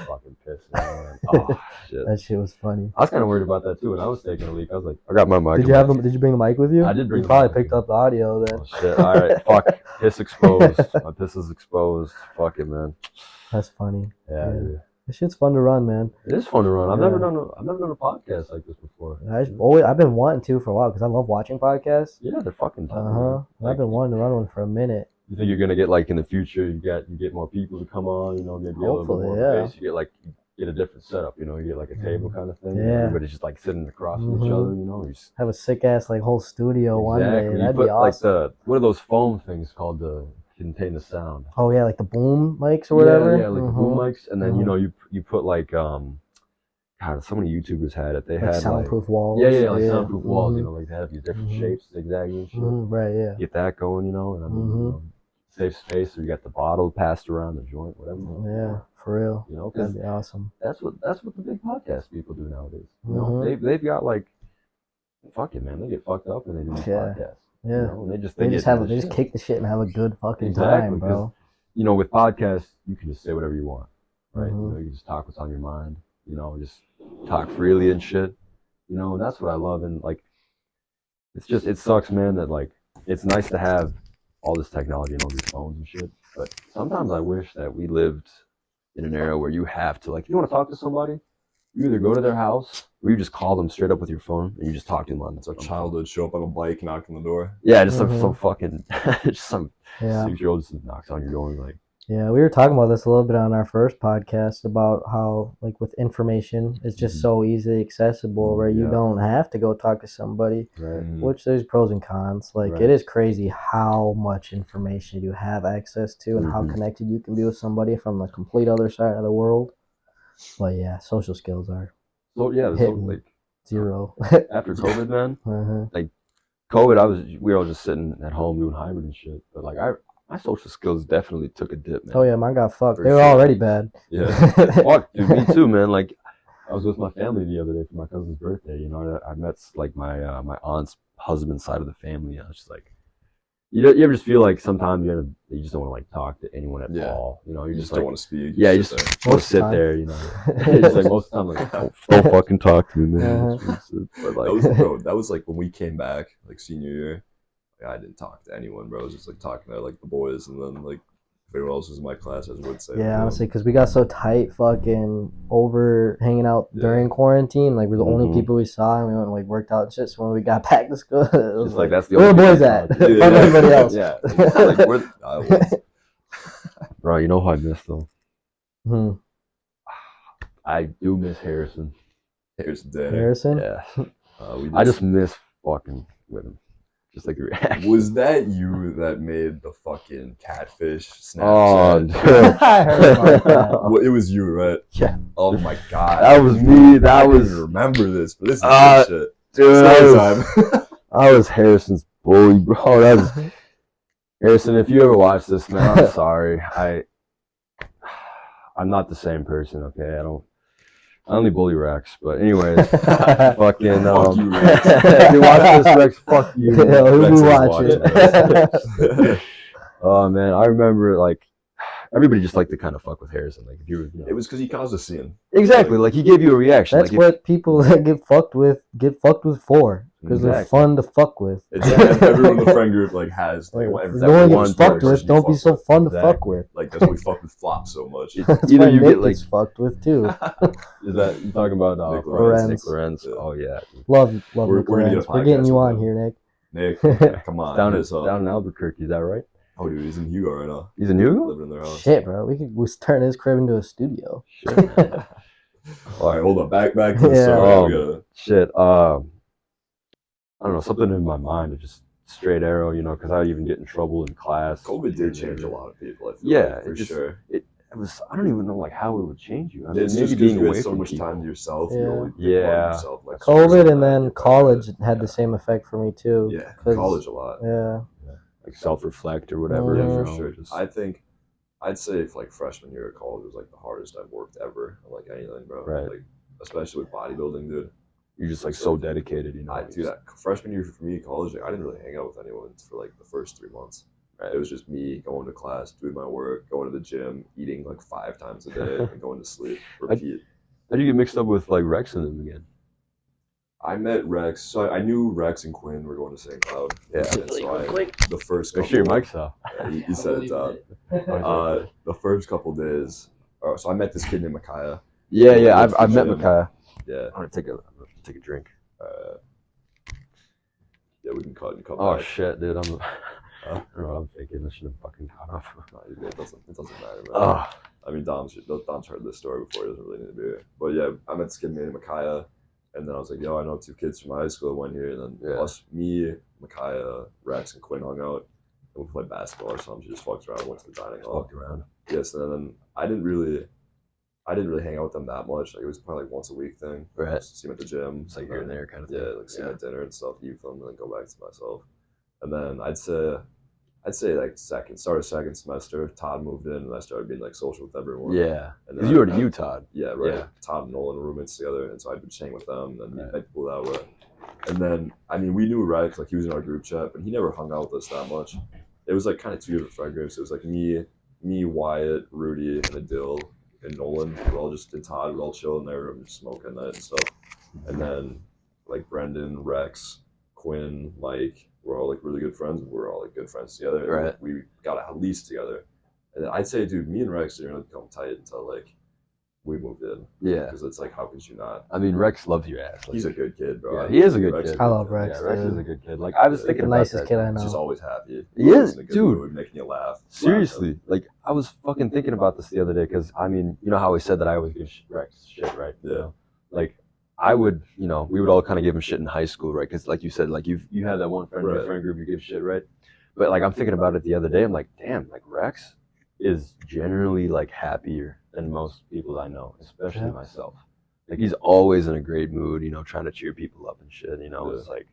fucking pissed me, man. Oh shit. That shit was funny. I was kind of worried about that too. When I was taking a leak, I was like, I got my mic. Did you have them? Did you bring the mic with you? I did bring You the probably mic. picked up the audio then. Oh shit. All right. Fuck. Piss exposed. My piss is exposed. Fuck it, man. That's funny. Yeah. Yeah. Dude. This shit's fun to run, man. It is fun to run. I've Yeah. never done a podcast like this before. I've been wanting to for a while because I love watching podcasts. Yeah, they're fucking tough. I've been wanting to run one for a minute. You think you're gonna get like in the future? You get more people to come on. You know, maybe a little bit Hopefully, more yeah. space. You get a different setup. You know, you get like a table kind of thing. Yeah. Everybody's just like sitting across from each Mhm. other. You know, you just, Have a sick ass like whole studio one day. exactly. You That'd put be awesome. like what are those foam things called to contain the sound? Oh yeah, like the boom mics or whatever. Yeah, like the boom Mhm. mics, and then Mhm. you know you put like God, so many YouTubers had it. They Like had soundproof walls. Yeah, like soundproof walls. Mhm. You know, like they have these different Mhm. shapes, zigzaggy and shit. Right, yeah. Get that going, you know, and I mean, Mhm. you know, safe space. So you got the bottle passed around the joint, whatever. Yeah, for real. You know, because That'd be awesome. that's what the big podcast people do nowadays. You know, Mhm. they've got like, fuck it, man. They get fucked up and they do these Yeah. podcasts. Yeah. You know, and they just They get just into they just shit. kick the shit and have a good fucking Exactly, time, bro. You know, with podcasts, you can just say whatever you want, right? Mhm. You know, you can just talk what's on your mind. You know, just talk freely and shit. You know, and that's what I love. And like, it sucks, man. That like, it's nice to have all this technology and all these phones and shit. But sometimes I wish that we lived in an era where you have to, like, if you want to talk to somebody, you either go to their house or you just call them straight up with your phone and you just talk to them on It's a childhood show up on a bike, knock on the door. Yeah, just Mhm. some fucking just some Yeah. 6-year-old just knocks on your door and like, Yeah, we were talking about this a little bit on our first podcast about how, like, with information, it's just Mhm. so easily accessible where you Yeah. don't have to go talk to somebody, right? which there's pros and cons. Like, Right. it is crazy how much information you have access to and how Mhm. connected you can be with somebody from the complete other side of the world. But yeah, social skills are So yeah, so Hitting. like zero. after COVID, man, Uh-huh. COVID, we were all just sitting at home doing hybrid and shit. But like my social skills definitely took a dip, man. Oh yeah, mine got fucked. For They were sure. already bad. Yeah. Fuck, dude, me too, man. Like, I was with my family the other day for my cousin's birthday. You know, I met like my my aunt's husband's side of the family. And I was just like, you ever just feel like sometimes you just don't want to like talk to anyone at Yeah. all. You know, You you just like, don't want to speak. yeah, you sit just there. want Most to sit time. there. You know, it's like most of the time like don't fucking talk to me, man. But like, That was like when we came back, like senior year. Like, I didn't talk to anyone, bro. I was just like talking to like the boys, and then like everyone else was in my class, I would say. Yeah, honestly, because we got so tight, fucking over hanging out Yeah. during quarantine. Like, we're the only Mhm. people we saw, and we went and like worked out and shit. So when we got back to school, it was just like that's the where the only boys people at? talk to. Fuck everybody else. Yeah, like, where I was. bro. You know who I miss though? Hmm. I do miss Harrison. Here's Danny. Harrison. Yeah, We I just miss fucking with him. Just like the reaction. was that you that made the fucking catfish Oh, Snapchat? dude. I heard about that. Well, it was you, right? Yeah. Oh my god. That was me. That I don't was even remember this, but this is Uh, good shit. dude. Story I was, time. I was Harrison's bully, bro. That was Harrison. If you ever watch this, man, I'm sorry. I'm not the same person. Okay, I only bully Rex, but anyways, fucking Fuck you, Rex. if you watch this, Rex, fuck you. Yeah, who Rex we is watching? watching this. Oh man, I remember like everybody just liked to kind of fuck with Harrison. Like if you were, you know, It was because he caused a scene. exactly like he gave you a reaction. That's like what people that get fucked with for, because they're Exactly. fun to fuck with. It's everyone in the friend group like has Like, like, if that you want to one get fucked person with, you don't be fuck so with. fun to Exactly. fuck with. Like that's why we fuck with Flop so much. That's Either why you Nick get, like- gets fucked with too. is that you talking about Nick Lorenz. Nick Lorenz? Yeah. Oh yeah, Love We're Nick gonna get a Lorenz. We're getting podcast you with on him. here, Nick, Nick. come on. down hit us up. down in Albuquerque. Is that right? Oh, dude, he's in Hugo right now. He's in Hugo. Living in their house. Shit, bro. We turn his crib into a studio. Shit, man. All right, hold up. Back to the Yeah. story. We gotta- Shit. I don't know, something in my mind to just straight arrow, you know, because I would even get in trouble in class. COVID did change a lot of people. I feel Yeah, like, for it just, sure. It was, I don't even know like how it would change you. I mean, It's maybe just being because you away had so from much people. time to yourself. Yeah. You only think Yeah. about yourself. Like COVID and then like, college had yeah. the same effect for me too. Yeah, 'cause- college a lot. Yeah. Like self-reflect or whatever. Yeah, you for know, sure. just- I think I'd say if like freshman year of college was like the hardest I've worked ever on like anything, bro. Right. Like especially with bodybuilding, dude. you're just like so dedicated, you know. That freshman year for me, college, like, I didn't really hang out with anyone for like the first 3 months. Right. It was just me going to class, doing my work, going to the gym, eating like 5 times a day, and going to sleep. Repeat. How do you get mixed up with like Rex and them again? I met Rex, so I knew Rex and Quinn were going to St. Cloud. Yeah. And so the first Make couple, sure your mic's off. Yeah, he said it's up. The first couple days, so I met this kid named Micaiah. Yeah, I've met Gym. Micaiah. Yeah, I'm gonna take a drink. yeah, we can cut and come Oh back. shit, dude! I don't know what I'm thinking. I should have fucking cut off. No, it doesn't matter, man. Oh, I mean, Dom's heard this story before. He doesn't really need to be here. But yeah, I met this kid named Micaiah, and then I was like, yo, I know 2 kids from high school that went here, and then Yeah. us, me, Micaiah, Rex, and Quinn hung out, and we played basketball or something. She just fucked around, went to the dining hall. fucked around. Yes, and then I didn't really hang out with them that much. Like it was probably like once a week thing. Right. Just see them at the gym. It's like and here and then- there kind of thing. Yeah, like see them at dinner and stuff, eat with them, and then go back to myself. And then I'd say like start of second semester, Todd moved in, and I started being like social with everyone. Yeah, And because you already knew Todd. Yeah, right. Yeah. Todd and Nolan were roommates together, and so I'd been staying with them and Right. met people that way. And then, I mean, we knew Rex, like he was in our group chat, but he never hung out with us that much. It was like kind of 2 different friend groups. It was like me, Wyatt, Rudy, and Adil, and Nolan. We were all just in Todd, we were all chilling there, and just smoking that and stuff. And then, like Brendan, Rex, Quinn, Mike, we're all like really good friends. We're all like good friends together. And Right. we got at least together. And then I'd say, dude, me and Rex didn't really become tight until like we moved in. Yeah, Because it's like, how could you not? I mean Rex loves your ass. Like, He's a good kid, bro. Yeah, he is a good kid. I love Rex. yeah, Rex is dude. a good kid. Like I was thinking The about nicest that. kid I He's just know. always happy. He is, Always in a good dude. mood, making you laugh. Seriously, like I was fucking thinking about this the other day because I mean, you know how we said that I always give Rex shit, right? You Yeah. know? Like I would, you know, we would all kind of give him shit in high school, right? Because like you said, like you had that one friend in your Right. friend group you give shit, right? But like I'm thinking about it the other day, I'm like, damn, like Rex is generally like happier than most people I know, especially Yeah. myself. Like he's always in a great mood, you know, trying to cheer people up and shit. You know, Yeah. it's like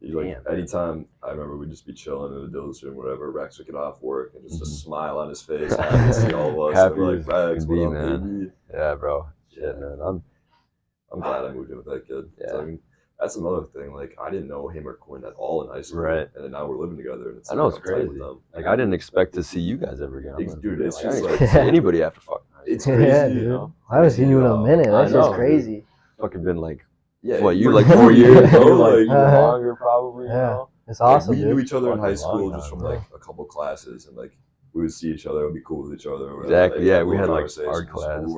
He's like, Damn. anytime I remember we'd just be chilling in the Dillis room, whatever. Rex would get off work and just a Mhm. smile on his face, happy to see all of us. Happy And we're as like, Rex, can what be, up, man. baby? yeah, bro. Shit, man. I'm glad I moved in with that kid. Yeah. So, I mean, that's another thing. Like, I didn't know him or Quinn at all in high school. Right. And then now we're living together. And it's I know, like, it's I'm tight with crazy. them. Like I didn't expect to see you guys ever again. I'm gonna Dude, be it's real. I just didn't like- expect to see anybody after fuck. It's Yeah, crazy, dude. you know? I haven't seen you in a minute. I That's just know, crazy. Fucking been like Yeah. what you like 4 years, bro, bro? Like like, even Uh-huh. longer probably. You Yeah. know? It's Like, awesome, we knew dude. each other in high Fucking school long just time, from bro. like a couple classes, and like we would see each other, would be cool with each other. Or whatever. Exactly, Like, yeah, have we had, little like, conversations. art class. We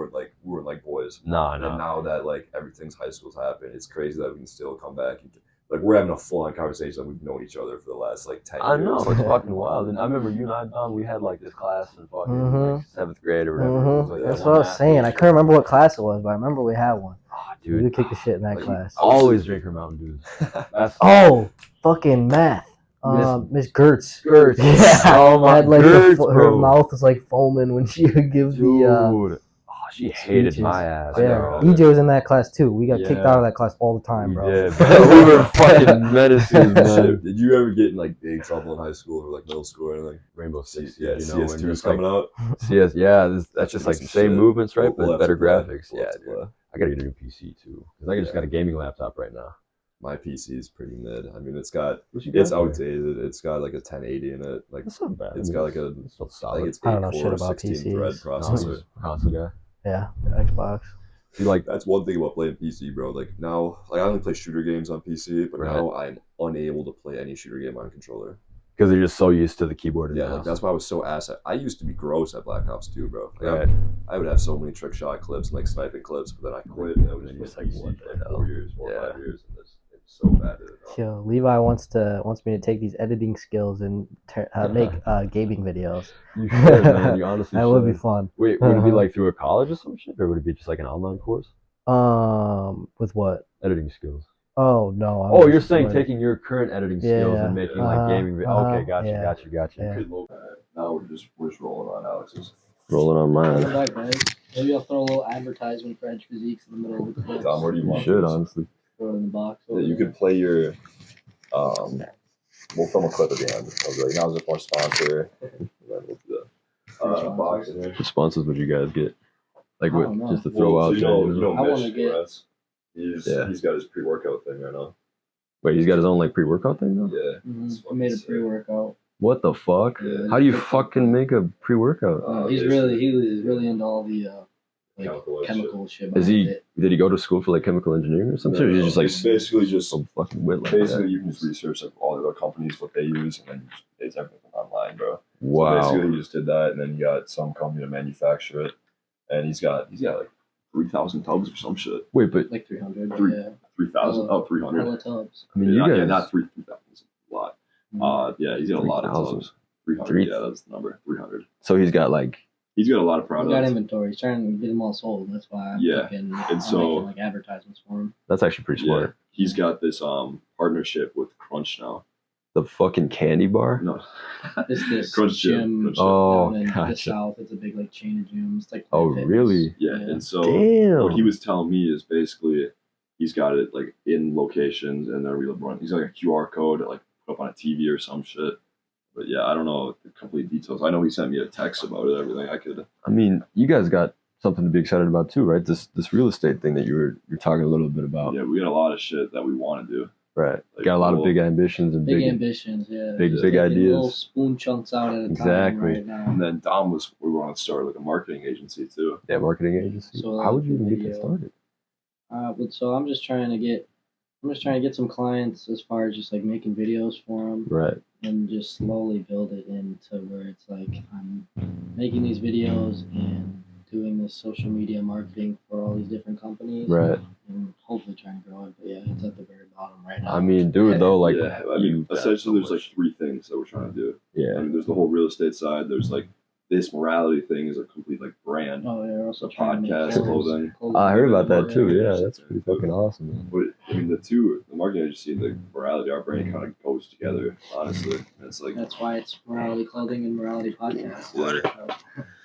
weren't like boys. Nah, And no. now that like everything's high school's happened, it's crazy that we can still come back and like we're having a full on conversation that we've known each other for the last like 10 I years. know, it's fucking wild. And I remember you and I, Don, we had like this class in fucking Mhm. like 7th grade or whatever. It was, Mhm. like, That's that what I one was math saying. I teacher. couldn't remember what class it was, but I remember we had one. Oh, We dude, would kick the shit in that Like, class. always drink her Mountain Dews. That's Oh, fucking math. Miss Gertz. Gertz. Yeah. Oh my Had, like, Gertz, her bro. mouth was like foaming when she would give Dude. the. Oh, she hated speeches. my ass. Yeah, know. bro. EJ was in that class too. We got kicked Yeah. out of that class all the time, We bro. did, bro. We were fucking medicine, man. Did you ever get in like big trouble in high school or like middle school or anything? Rainbow Six, Yeah, you know, and CS2 is just like coming out. CS, yeah, that's just like Some the same shit. movements, right? We'll But have better to play. graphics. We'll Yeah, have to dude. play. I gotta get a new PC too, because I just got a gaming laptop right now. My PC is pretty mid. I mean, it's got What you it's got there? outdated. It's got like a 1080 in it. Like That's not bad. it's got like a it's still I solid. think it's I don't know 8 shit core, about 16 thread PCs. No, I'm processor. just a console guy. Yeah, Xbox. You like That's one thing about playing PC, bro. Like now, like I only play shooter games on PC, but Right. now I'm unable to play any shooter game on controller. because they're just so used to the keyboard. And Yeah, mouse. like that's why I was so ass at. I used to be gross at Black Ops 2, bro. Like, Right. I would have so many trick shot clips and like sniping clips, but then I quit and I would And just you're play just like, PC what for the like 4 hell? years, 4 or Yeah. 5 years, and it's so bad at it now. Yo, Levi wants me to take these editing skills and make gaming videos. You should, man. You honestly That should. would be fun. Wait, would it be Uh-huh. like through a college or some shit, or would it be just like an online course? With what? Editing skills. Oh no. I Oh, was you're saying doing- taking your current editing skills Yeah, and making like gaming. Okay, gotcha, yeah. gotcha. Yeah. Now we're just rolling on Alex's. Rolling on Welcome mine. back, guys. Maybe I'll throw a little advertisement for Edge Physiques in the middle of the clip. Dom, where do you You want should this? honestly. Throw it in the box. Yeah, over you there. could play your. We'll film a clip at the end. I'll be like, now's just our sponsor. And then we'll do the box in here. What sponsors would you guys get? Like I what? don't know. Just to throw Well, out so there. you know I wanna Mitch get- Lorenz? Yeah. He's got his pre-workout thing right now. Wait, he's got his own like pre-workout thing though. Yeah. I made a pre-workout. What the fuck? Yeah. How do you fucking make a pre-workout? He's really into all the Chemical chemical shit. Is behind he? it. Did he go to school for like chemical engineering or something? Or he's just like it's basically just some fucking wit like basically that. you can just research like all the other companies what they use and then it's everything online, bro. So Wow. basically, he just did that, and then he got some company to manufacture it, and he's got like 3,000 tubs or some shit. Wait, but Like 300. Three- Yeah. 3,000? Oh, 300. Hella tubs. I mean, you yeah, guys. not 3,000. A lot. Yeah, he's got a lot of 3,000. tubs. 300. Yeah, that's the number. 300. So he's got like. He's got a lot of He's got products. inventory. He's trying to get them all sold. That's why I'm Yeah, fucking, and so- making like advertisements for him. That's actually pretty Yeah, smart. he's got this partnership with Crunch now. The fucking candy bar. No, It's this Crunch Gym. gym Crunch Gym. Oh, down in the gotcha. south. It's a big like chain of gyms. It's like Oh, Fitness. really? Yeah, and so Damn. what he was telling me is basically he's got it like in locations and they're real run. He's like a QR code like put up on a TV or some shit. But yeah, I don't know the complete details. I know he sent me a text about it. Everything I could. I mean, you guys got something to be excited about too, right? This real estate thing that you're talking a little bit about, Yeah, we got a lot of shit that we want to do. right? Like, Got a lot of cool. big ambitions and Big big, ambitions, yeah. big, Yeah. big Taking little ideas. spoon chunks out at a time Exactly. right now. And then Dom we want to start like a marketing agency too. Yeah, marketing agency. So, How would you even get video. that started? But so I'm just trying to get some clients as far as just like making videos for them Right. and just slowly build it into where it's like I'm making these videos and doing this social media marketing for all these different companies. Right. And hopefully trying to grow it. But yeah, it's at the very bottom right now. I mean, dude, though, like, yeah, I mean, essentially, there's like three things that we're trying to do. I yeah, mean, there's the whole real estate side. There's like this morality thing is a complete like brand. Oh, they're also The trying to podcast, make clothing. I heard about that too. Yeah. Yeah, that's pretty fucking awesome. Man. But I mean, the marketing agency and the morality, our brand kind of goes together. Honestly, and it's like That's why it's Morality Clothing and Morality Podcast. Yeah.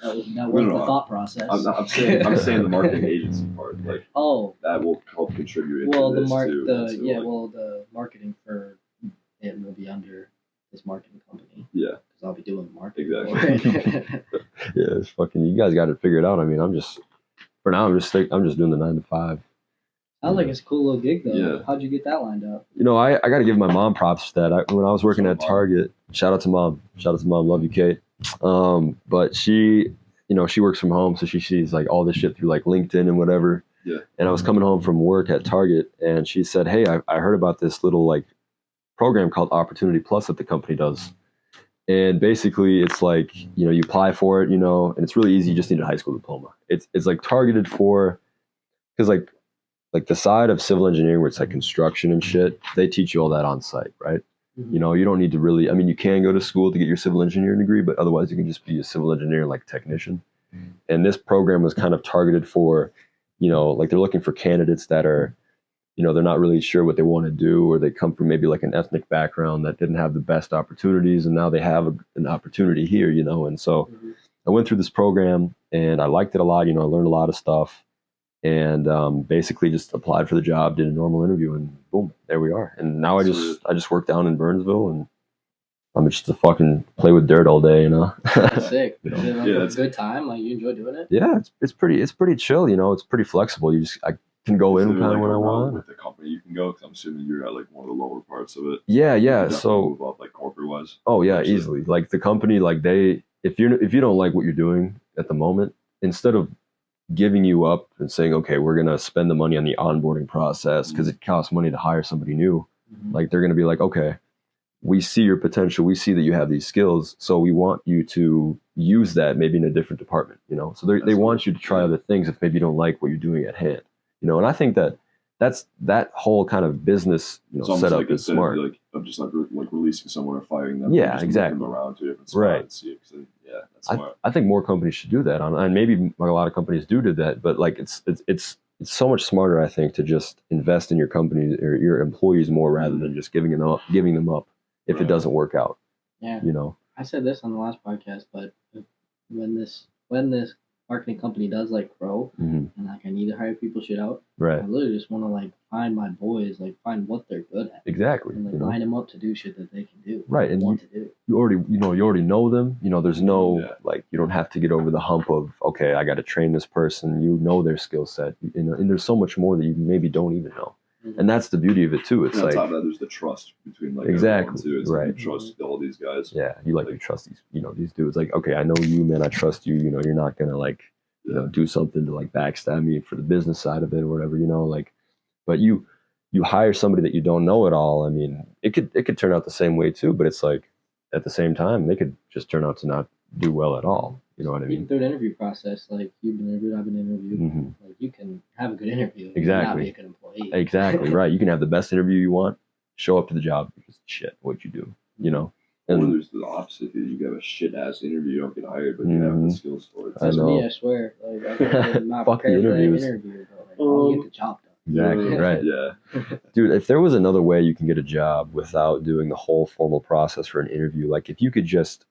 That was No, the no, thought process. I'm saying the marketing agency part, like Oh, that will help contribute. Into well, the this too. That's like- the marketing for it will be under this marketing company yeah, because I'll be doing the marketing. Exactly. for it. Yeah, it's fucking. You guys got it figured out. I mean, I'm just doing the 9 to 5. Sounds like it's a cool little gig though. Yeah. How'd you get that lined up? You know, I got to give my mom props for that. When I was working at Target, shout out to mom. Love you, Kate. But she, you know, she works from home, so she sees like all this shit through like LinkedIn and whatever. Yeah. And I was coming home from work at Target, and she said, "Hey, I heard about this little like program called Opportunity Plus that the company does." And basically, it's like, you know, you apply for it, you know, and it's really easy. You just need a high school diploma. It's like targeted for, because like the side of civil engineering where it's like construction and shit, they teach you all that on site, right? You know, you don't need to really, I mean, you can go to school to get your civil engineering degree, but otherwise you can just be a civil engineer, like technician. And this program was kind of targeted for, you know, like they're looking for candidates that are, you know, they're not really sure what they want to do, or they come from maybe like an ethnic background that didn't have the best opportunities, and now they have an opportunity here, you know. And so I went through this program and I liked it a lot. You know, I learned a lot of stuff, and basically just applied for the job, did a normal interview, and boom, there we are. And now I just work down in Burnsville, and I'm just to fucking play with dirt all day, you know. Sick. You know? Is it like Yeah, a it's- good time? Like you enjoy doing it? Yeah, it's pretty chill, you know. It's pretty flexible. I can go in Is there, kind of like, when I a route want. with the company you can go, because I'm assuming you're at like one of the lower parts of it. Yeah, You yeah. can definitely So move up like corporate wise. oh yeah, Actually. easily. Like the company, like if you don't like what you're doing at the moment, instead of giving you up and saying, okay, we're gonna spend the money on the onboarding process because it costs money to hire somebody new, like they're gonna be like, okay, we see your potential, we see that you have these skills, so we want you to use that maybe in a different department, you know. So they That's want cool. you to try other things if maybe you don't like what you're doing at hand, you know. And I think that whole kind of business, you know, It's almost setup like is instead smart. of, like of just like releasing someone or firing them. Yeah, just exactly. Moving them around to a different spot Right. and see it, 'cause that's smart. I think more companies should do that, and maybe a lot of companies do that. But like it's it's so much smarter, I think, to just invest in your company or your employees more rather than just giving them up if it doesn't work out. Yeah. You know. I said this on the last podcast, but when this marketing company does like grow Mhm. and like I need to hire people shit out, Right. I literally just want to like find my boys, like find what they're good at, Exactly. and like You know. line them up to do shit that they can do. Right, and want to do. You already know them. You know, there's no Yeah. like you don't have to get over the hump of okay, I got to train this person. You know their skill set, and there's so much more that you maybe don't even know. Mhm. And that's the beauty of it too. It's And on like top of that, there's the trust between like Exactly, everyone too. It's right. like you trust all these guys. yeah, you trust these dudes. Like okay, I know you, man. I trust you. You know, you're not gonna like do something to like backstab me for the business side of it or whatever. You know, like, but you hire somebody that you don't know at all. I mean, it could turn out the same way too. But it's like at the same time, they could just turn out to not do well at all. You know what I Even mean? through the interview process, like you've been interviewed, I've been interviewed. hmm Like you can have a good interview, and Exactly. not be a good employee. Exactly right. You can have the best interview you want. Show up to the job because shit, what you do. You know. Or And there's the opposite. You have a shit ass interview, you don't get hired, but you have the skills for it. I That's know. me, I swear. Like I'm not Fuck the prepared for that interviews. interview, but like I'll get the job done. exactly right. Yeah. Dude, if there was another way you can get a job without doing the whole formal process for an interview, like if you could just,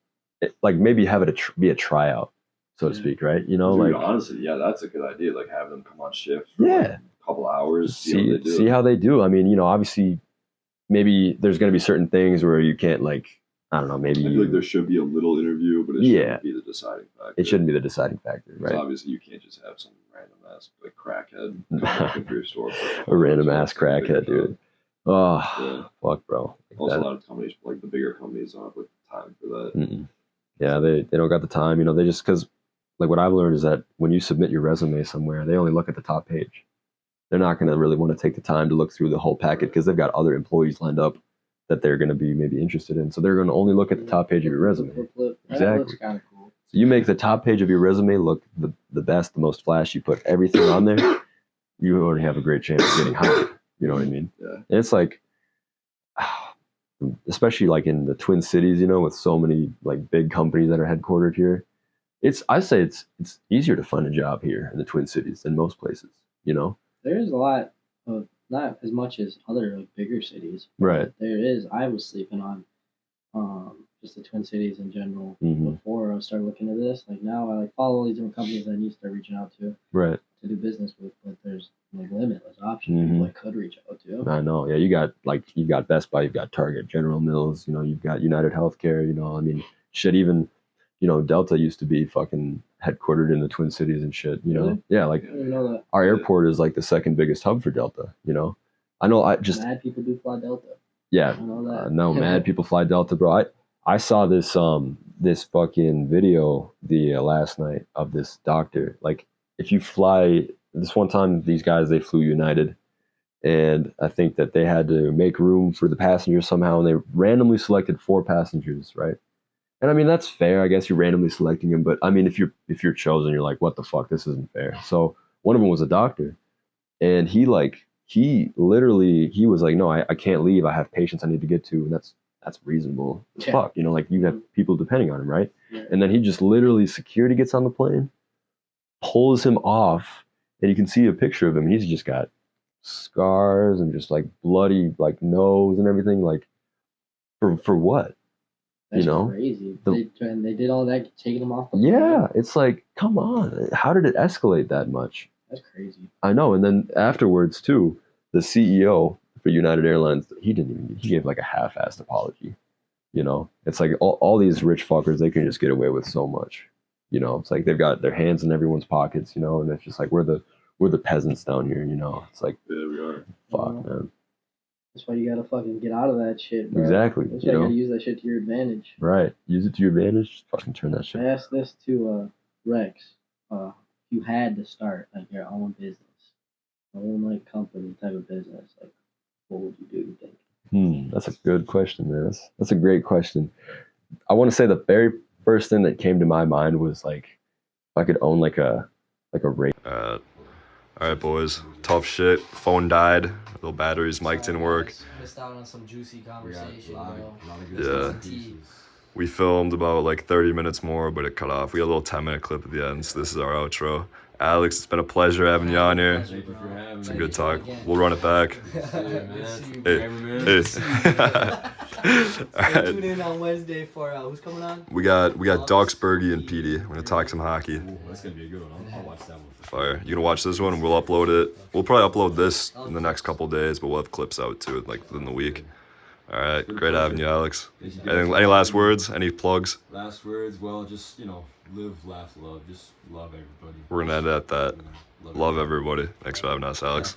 like maybe have it be a tryout, so to Yeah. speak, right? You know, Dude, like honestly, yeah, that's a good idea. Like have them come on shift for like yeah, a couple hours, see how they do. I mean, you know, obviously, maybe there's going to be certain things where you can't like, I don't know, maybe I feel like there should be a little interview, but it Yeah. shouldn't be the deciding factor. it shouldn't be the deciding factor, 'Cause right? obviously, you can't just have some random ass like crackhead come looking for your store. For A random ass It's a bigger crackhead, job. dude. Oh, Yeah. fuck, bro. Like Also, that- a lot of companies, like the bigger companies, don't have like time for that. Mm-mm. Yeah, they don't got the time. You know, they just because like what I've learned is that when you submit your resume somewhere, they only look at the top page. They're not going to really want to take the time to look through the whole packet because they've got other employees lined up that they're going to be maybe interested in. So they're going to only look at the top page of your resume. That Exactly. looks kind of cool. So you make the top page of your resume look the best, the most flash. You put everything on there. You already have a great chance of getting hired. You know what I mean? Yeah. And it's like, especially like in the Twin Cities, you know, with so many like big companies that are headquartered here. I say it's easier to find a job here in the Twin Cities than most places. You know? There's a lot of not as much as other like bigger cities. Right. There is. I was sleeping on just the Twin Cities in general Mhm. before I started looking at this. Like now, I like follow all these different companies I need to start reaching out to Right. do business with, but there's like limitless options Mhm. people I could reach out to. I know. Yeah, you've got Best Buy, you've got Target, General Mills, you know, you've got United Healthcare, you know, I mean, shit, even, you know, Delta used to be fucking headquartered in the Twin Cities and shit, you know? Really? Yeah, I like didn't know that. our airport is like the second biggest hub for Delta, you know? I know Mad people do fly Delta. yeah, I know that. no, mad people fly Delta, bro. I saw this this fucking video the last night of this doctor. Like, if you fly this one time, these guys they flew United, and I think that they had to make room for the passengers somehow, and they randomly selected 4 passengers, right? And I mean that's fair, I guess you're randomly selecting them, but I mean if you're chosen, you're like, what the fuck, this isn't fair. So one of them was a doctor, and he was like, no, I can't leave. I have patients I need to get to, and that's reasonable as Yeah. fuck. You know, like you have people depending on him, right? Yeah. And then he just literally security gets on the plane, pulls him off, and you can see a picture of him. He's just got scars and just like bloody like nose and everything. Like for what? That's you know, crazy. the- They did all that, taking them off the Yeah, plane. it's like, come on, how did it escalate that much? That's crazy. I know. And then afterwards too, the CEO for United Airlines, he gave like a half-assed apology. You know, it's like all these rich fuckers, they can just get away with so much. You know, it's like they've got their hands in everyone's pockets, you know, and it's just like we're the peasants down here, you know. It's like, Yeah, we are. fuck, Yeah. man. That's why you gotta fucking get out of that shit, bro. Exactly. That's You why you know, gotta use that shit to your advantage. right. Use it to your advantage. Just fucking turn that I shit. asked this to Rex. If you had to start like your own business, your own like company type of business, like what would you do? You think? That's a good question, man. That's a great question. I want to say the very first thing that came to my mind was like, if I could own like a race. All right, boys. Tough shit. Phone died. Little batteries. Mic didn't work. Missed out on some juicy conversation, Yeah. We filmed about like 30 minutes more, but it cut off. We had a little 10-minute clip at the end, so this is our outro. Alex, it's been a pleasure having you on here. Thank you for having me. It's a good talk. We'll run it back. Hey, hey. Stay tuned in on Wednesday for who's coming on? We got Duxbury and Petey. We're gonna talk some hockey. Ooh, that's gonna be a good one. I'll watch that one. Fire. You gonna watch this one? We'll upload it. We'll probably upload this in the next couple days, but we'll have clips out too, like within the week. All right, great having you, Alex. Any last words? Any plugs? Last words? Well, just live, laugh, love. Just love everybody. We're gonna end at that. Love everybody. Thanks for having us, Alex.